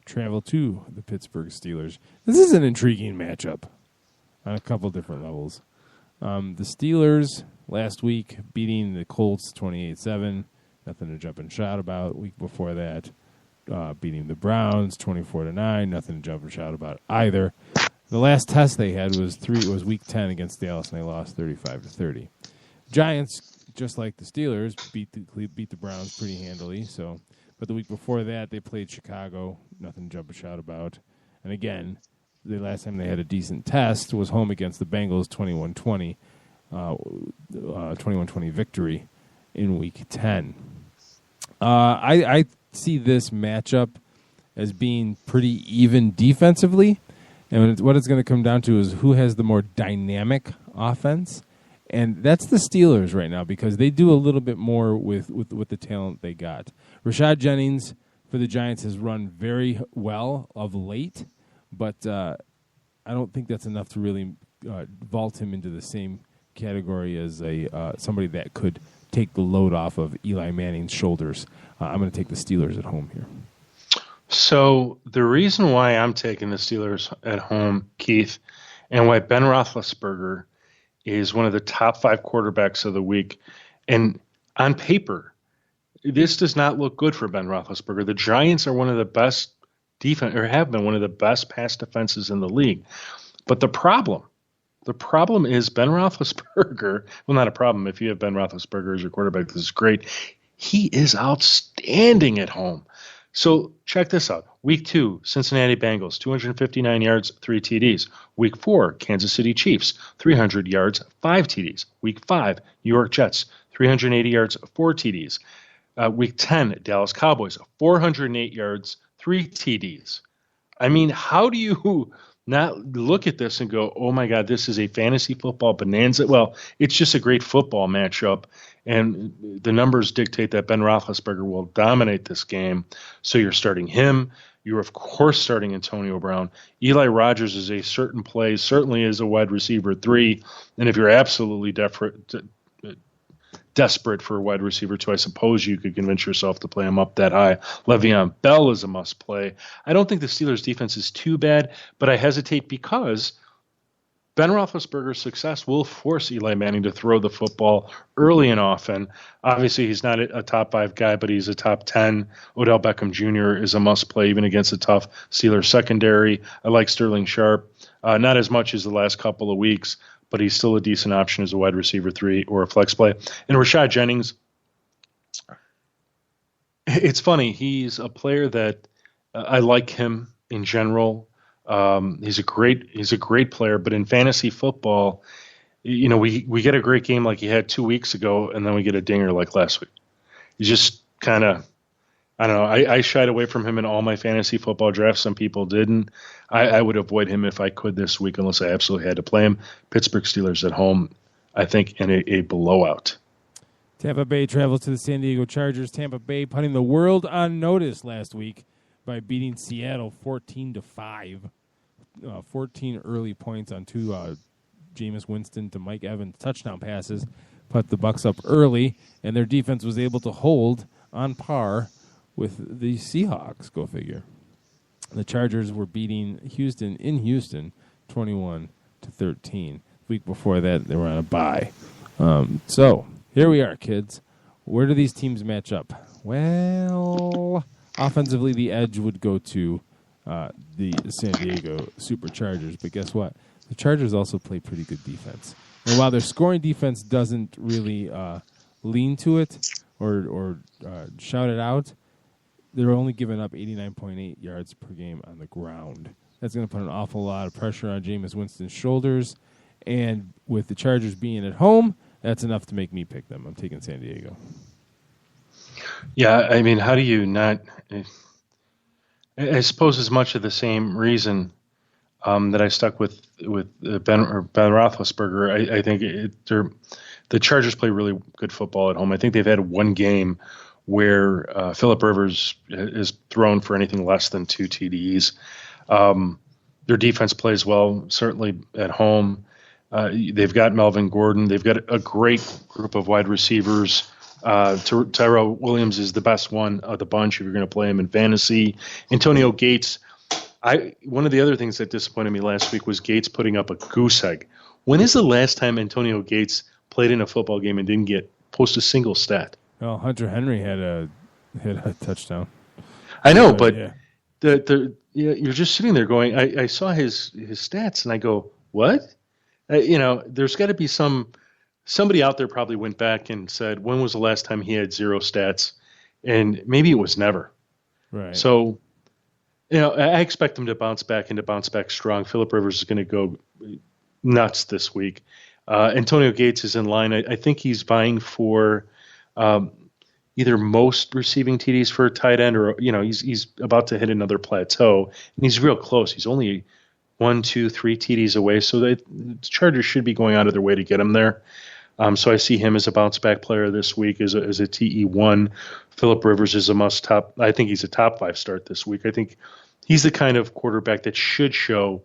Speaker 2: travel to the Pittsburgh Steelers. This is an intriguing matchup on a couple different levels. The Steelers last week beating the Colts 28-7. Nothing to jump and shout about. Week before that, beating the Browns 24-9. Nothing to jump and shout about either. The last test they had was week 10 against Dallas, and they lost 35-30. Giants, just like the Steelers, beat the Browns pretty handily. But the week before that, they played Chicago. Nothing to jump and shout about. And again, the last time they had a decent test was home against the Bengals, 21-20, 21-20 victory in week 10. I see this matchup as being pretty even defensively, and what it's going to come down to is who has the more dynamic offense, and that's the Steelers right now because they do a little bit more with the talent they got. Rashad Jennings for the Giants has run very well of late, but I don't think that's enough to really vault him into the same category as somebody that could take the load off of Eli Manning's shoulders. I'm going to take the Steelers at home here.
Speaker 3: So the reason why I'm taking the Steelers at home, Keith, and why Ben Roethlisberger is one of the top 5 quarterbacks of the week, and on paper, this does not look good for Ben Roethlisberger. The Giants are one of the best defense, or have been one of the best pass defenses in the league. But the problem is Ben Roethlisberger. Well, not a problem. If you have Ben Roethlisberger as your quarterback, this is great. He is outstanding at home. So check this out. Week 2, Cincinnati Bengals, 259 yards, 3 TDs. Week 4, Kansas City Chiefs, 300 yards, 5 TDs. Week 5, New York Jets, 380 yards, 4 TDs. Week 10, Dallas Cowboys, 408 yards, 3 TDs. I mean, how do you not look at this and go, oh my God, this is a fantasy football bonanza? Well, it's just a great football matchup, and the numbers dictate that Ben Roethlisberger will dominate this game. So you're starting him. You're, of course, starting Antonio Brown. Eli Rogers is a certain play, certainly is a wide receiver 3. And if you're absolutely desperate for a wide receiver 2, I suppose you could convince yourself to play him up that high. Le'Veon Bell is a must play. I don't think the Steelers' defense is too bad, but I hesitate because Ben Roethlisberger's success will force Eli Manning to throw the football early and often. Obviously, he's not a top 5 guy, but he's a top 10. Odell Beckham Jr. is a must-play, even against a tough Steelers secondary. I like Sterling Sharp, not as much as the last couple of weeks, but he's still a decent option as a wide receiver 3 or a flex play. And Rashad Jennings, it's funny. He's a player that I like him in general. He's a great player, but in fantasy football, we get a great game like he had 2 weeks ago, and then we get a dinger like last week. He's just kind of, I don't know. I shied away from him in all my fantasy football drafts. Some people didn't. I would avoid him if I could this week, unless I absolutely had to play him. Pittsburgh Steelers at home, I think, in a blowout.
Speaker 2: Tampa Bay travels to the San Diego Chargers. Tampa Bay putting the world on notice last week by beating Seattle 14-5. 14 early points on 2 Jameis Winston to Mike Evans touchdown passes put the Bucs up early, and their defense was able to hold on par with the Seahawks. Go figure. The Chargers were beating Houston in Houston 21-13. The week before that, they were on a bye. So here we are, kids. Where do these teams match up? Well, offensively, the edge would go to the San Diego Superchargers, but guess what? The Chargers also play pretty good defense. And while their scoring defense doesn't really lean to it or shout it out, they're only giving up 89.8 yards per game on the ground. That's going to put an awful lot of pressure on Jameis Winston's shoulders, and with the Chargers being at home, that's enough to make me pick them. I'm taking San Diego.
Speaker 3: Yeah, I mean, how do you not? I suppose as much of the same reason that I stuck with Ben Roethlisberger. I think the Chargers play really good football at home. I think they've had one game where Phillip Rivers is thrown for anything less than 2 TDs. Their defense plays well, certainly at home. They've got Melvin Gordon. They've got a great group of wide receivers. Tyrell Williams is the best one of the bunch if you're going to play him in fantasy. Antonio Gates, one of the other things that disappointed me last week was Gates putting up a goose egg. When is the last time Antonio Gates played in a football game and didn't post a single stat?
Speaker 2: Well, Hunter Henry had a touchdown.
Speaker 3: I know, but you're just sitting there going, I saw his stats and I go, what? There's got to be somebody out there probably went back and said, when was the last time he had 0 stats? And maybe it was never.
Speaker 2: Right.
Speaker 3: So, I expect them to bounce back strong. Phillip Rivers is going to go nuts this week. Antonio Gates is in line. I think he's vying for either most receiving TDs for a tight end, or he's about to hit another plateau, and he's real close. He's only 1, 2, 3 TDs away, so the Chargers should be going out of their way to get him there. So I see him as a bounce back player this week as a TE1. Phillip Rivers is a must top. I think he's a top 5 start this week. I think he's the kind of quarterback that should show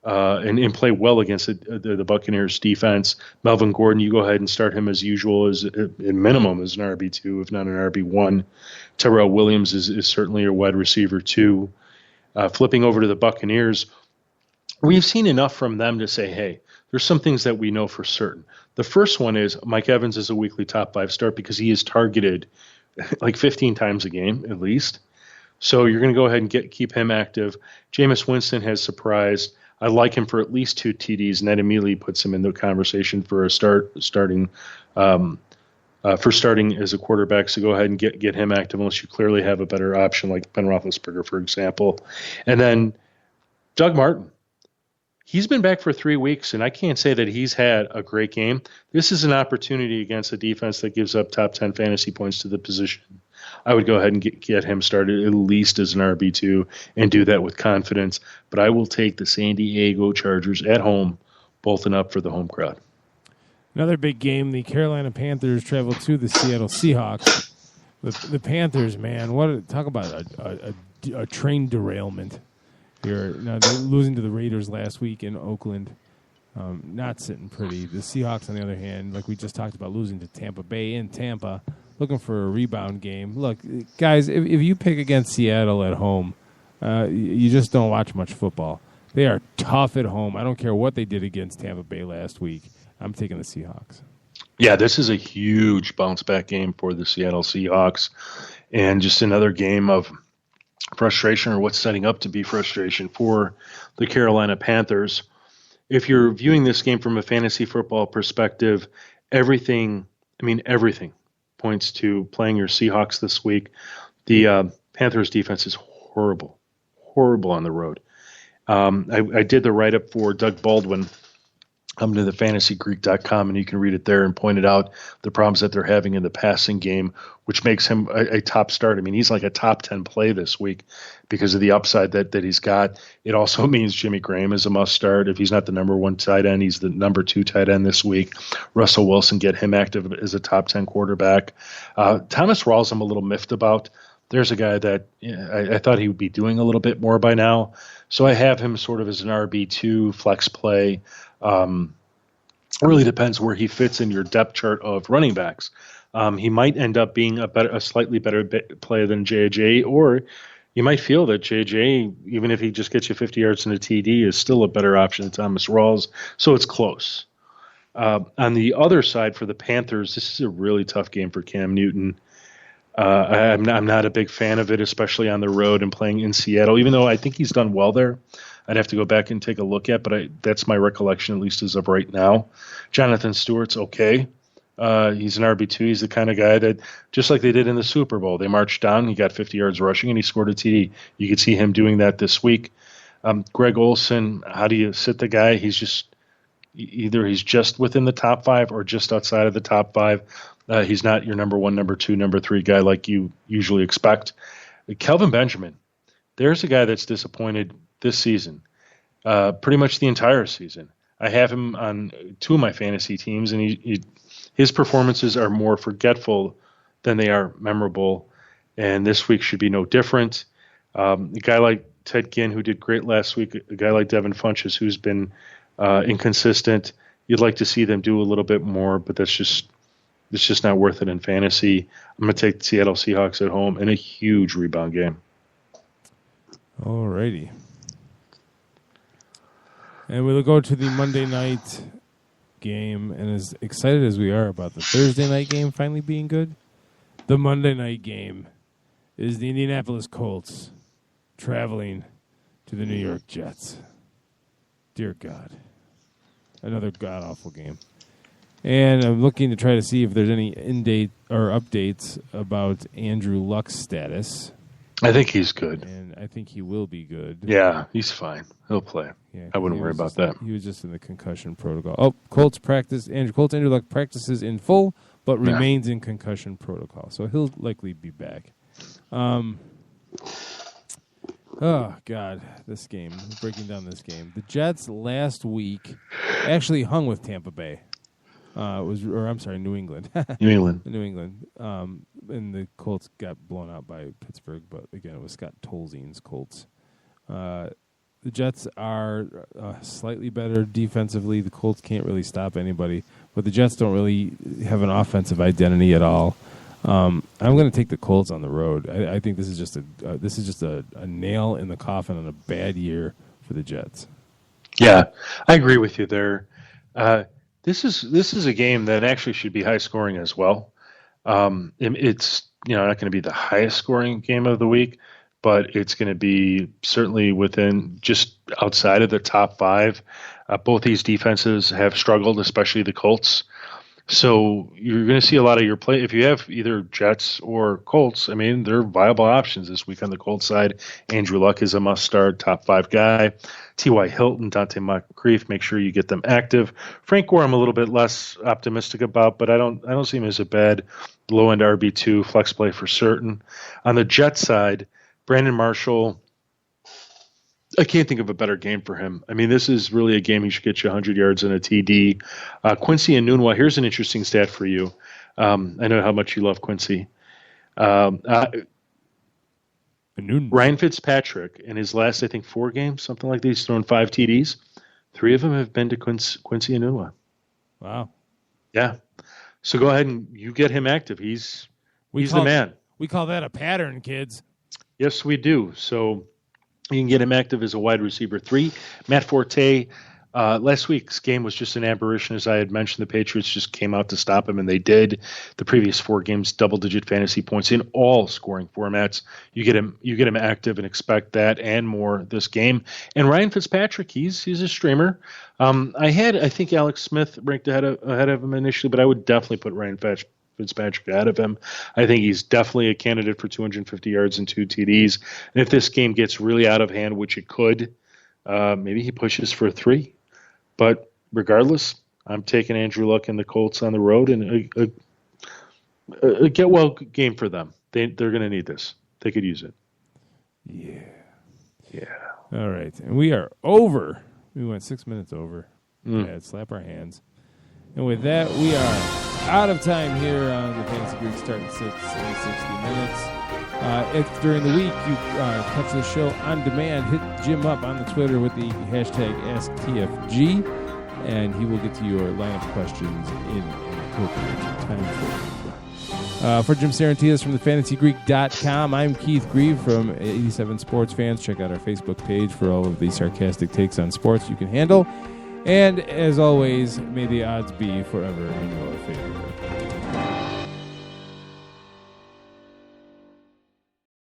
Speaker 3: and play well against the Buccaneers defense. Melvin Gordon, you go ahead and start him as usual, as in minimum as an RB2, if not an RB1. Tyrell Williams is certainly your wide receiver 2. Flipping over to the Buccaneers, we've seen enough from them to say, hey, there's some things that we know for certain. The first one is Mike Evans is a weekly top 5 start because he is targeted like 15 times a game at least. So you're going to go ahead and keep him active. Jameis Winston has surprised. I like him for at least 2 TDs, and that immediately puts him in the conversation for starting as a quarterback. So go ahead and get him active unless you clearly have a better option like Ben Roethlisberger, for example. And then Doug Martin. He's been back for 3 weeks, and I can't say that he's had a great game. This is an opportunity against a defense that gives up top 10 fantasy points to the position. I would go ahead and get him started at least as an RB2 and do that with confidence. But I will take the San Diego Chargers at home, bolting up for the home crowd.
Speaker 2: Another big game, the Carolina Panthers travel to the Seattle Seahawks. The Panthers, man, talk about a train derailment here. Now, they're losing to the Raiders last week in Oakland. Not sitting pretty. The Seahawks, on the other hand, like we just talked about, losing to Tampa Bay in Tampa, looking for a rebound game. Look, guys, if you pick against Seattle at home, you just don't watch much football. They are tough at home. I don't care what they did against Tampa Bay last week. I'm taking the Seahawks.
Speaker 3: Yeah, this is a huge bounce-back game for the Seattle Seahawks, and just another game of frustration, or what's setting up to be frustration for the Carolina Panthers. If you're viewing this game from a fantasy football perspective, everything points to playing your Seahawks this week. The Panthers defense is horrible on the road. I did the write-up for Doug Baldwin. Come to thefantasygreek.com, and you can read it there, and pointed out the problems that they're having in the passing game, which makes him a top start. I mean, he's like a top 10 play this week because of the upside that he's got. It also means Jimmy Graham is a must start. If he's not the number 1 tight end, he's the number 2 tight end this week. Russell Wilson, get him active as a top 10 quarterback. Thomas Rawls, I'm a little miffed about. There's a guy that I thought he would be doing a little bit more by now. So I have him sort of as an RB2 flex play. It really depends where he fits in your depth chart of running backs. He might end up being a slightly better player than JJ, or you might feel that JJ, even if he just gets you 50 yards in a TD, is still a better option than Thomas Rawls. So it's close. On the other side for the Panthers, this is a really tough game for Cam Newton. I'm not a big fan of it, especially on the road and playing in Seattle, even though I think he's done well there. I'd have to go back and take a look at, but that's my recollection, at least as of right now. Jonathan Stewart's okay. He's an RB2. He's the kind of guy that, just like they did in the Super Bowl, they marched down, he got 50 yards rushing, and he scored a TD. You could see him doing that this week. Greg Olsen, how do you sit the guy? He's just within the top 5 or just outside of the top 5. He's not your number 1, number 2, number 3 guy like you usually expect. Kelvin Benjamin, there's a guy that's disappointed this season, pretty much the entire season. I have him on 2 of my fantasy teams, and his performances are more forgetful than they are memorable, and this week should be no different. A guy like Ted Ginn, who did great last week, a guy like Devin Funchess, who's been inconsistent. You'd like to see them do a little bit more, but it's just not worth it in fantasy. I'm going to take the Seattle Seahawks at home in a huge rebound game.
Speaker 2: All righty. And we'll go to the Monday night game, and as excited as we are about the Thursday night game finally being good, the Monday night game is the Indianapolis Colts traveling to the New York Jets. Dear God. Another god-awful game. And I'm looking to try to see if there's any in-date or updates about Andrew Luck's status.
Speaker 3: I think he's good.
Speaker 2: And I think he will be good.
Speaker 3: Yeah, he's fine. He'll play. Yeah, I wouldn't worry about that.
Speaker 2: He was just in the concussion protocol. Oh, Andrew Luck practices in full, but remains in concussion protocol. So he'll likely be back. Oh, God, this game. Breaking down this game. The Jets last week actually hung with Tampa Bay. New England.
Speaker 3: New England.
Speaker 2: New England. And the Colts got blown out by Pittsburgh, but again, it was Scott Tolzien's Colts. The Jets are slightly better defensively. The Colts can't really stop anybody, but the Jets don't really have an offensive identity at all. I'm going to take the Colts on the road. I think this is just a nail in the coffin on a bad year for the Jets.
Speaker 3: Yeah, I agree with you there. This is a game that actually should be high scoring as well. It's not going to be the highest scoring game of the week, but it's going to be certainly within just outside of the top 5. Both these defenses have struggled, especially the Colts. So you're going to see a lot of your play. If you have either Jets or Colts, I mean, they're viable options this week on the Colts side. Andrew Luck is a must-start, top 5 guy. T.Y. Hilton, Dante Moncrief, make sure you get them active. Frank Gore, I'm a little bit less optimistic about, but I don't see him as a bad low-end RB2 flex play for certain. On the Jets side, Brandon Marshall, I can't think of a better game for him. I mean, this is really a game he should get you 100 yards and a TD. Quincy Enunwa, here's an interesting stat for you. I know how much you love Quincy. Ryan Fitzpatrick, in his last, I think, 4 games, something like that, he's thrown 5 TDs. 3 of them have been to Quincy Enunwa.
Speaker 2: Wow.
Speaker 3: Yeah. So go ahead and you get him active. He's the man.
Speaker 2: We call that a pattern, kids.
Speaker 3: Yes, we do. So you can get him active as a wide receiver 3. Matt Forte, last week's game was just an aberration. As I had mentioned, the Patriots just came out to stop him, and they did. The previous 4 games, double-digit fantasy points in all scoring formats. You get him active and expect that and more this game. And Ryan Fitzpatrick, he's a streamer. I think Alex Smith ranked ahead of him initially, but I would definitely put Ryan Fitzpatrick ahead of him. I think he's definitely a candidate for 250 yards and 2 TDs. And if this game gets really out of hand, which it could, maybe he pushes for 3. But regardless, I'm taking Andrew Luck and the Colts on the road, and a get-well game for them. They're going to need this. They could use it.
Speaker 2: Yeah. All right. And we are over. We went 6 minutes over. Yeah, slap our hands. And with that, we are out of time here on the Fantasy Greek, starting 6 and 60 minutes. If during the week you catch the show on demand, hit Jim up on the Twitter with the hashtag AskTFG, and he will get to your lineup questions in an appropriate time frame. For Jim Sarantias from thefantasygreek.com, I'm Keith Grieve from 87 Sports Fans. Check out our Facebook page for all of the sarcastic takes on sports you can handle. And as always, may the odds be forever in your favor.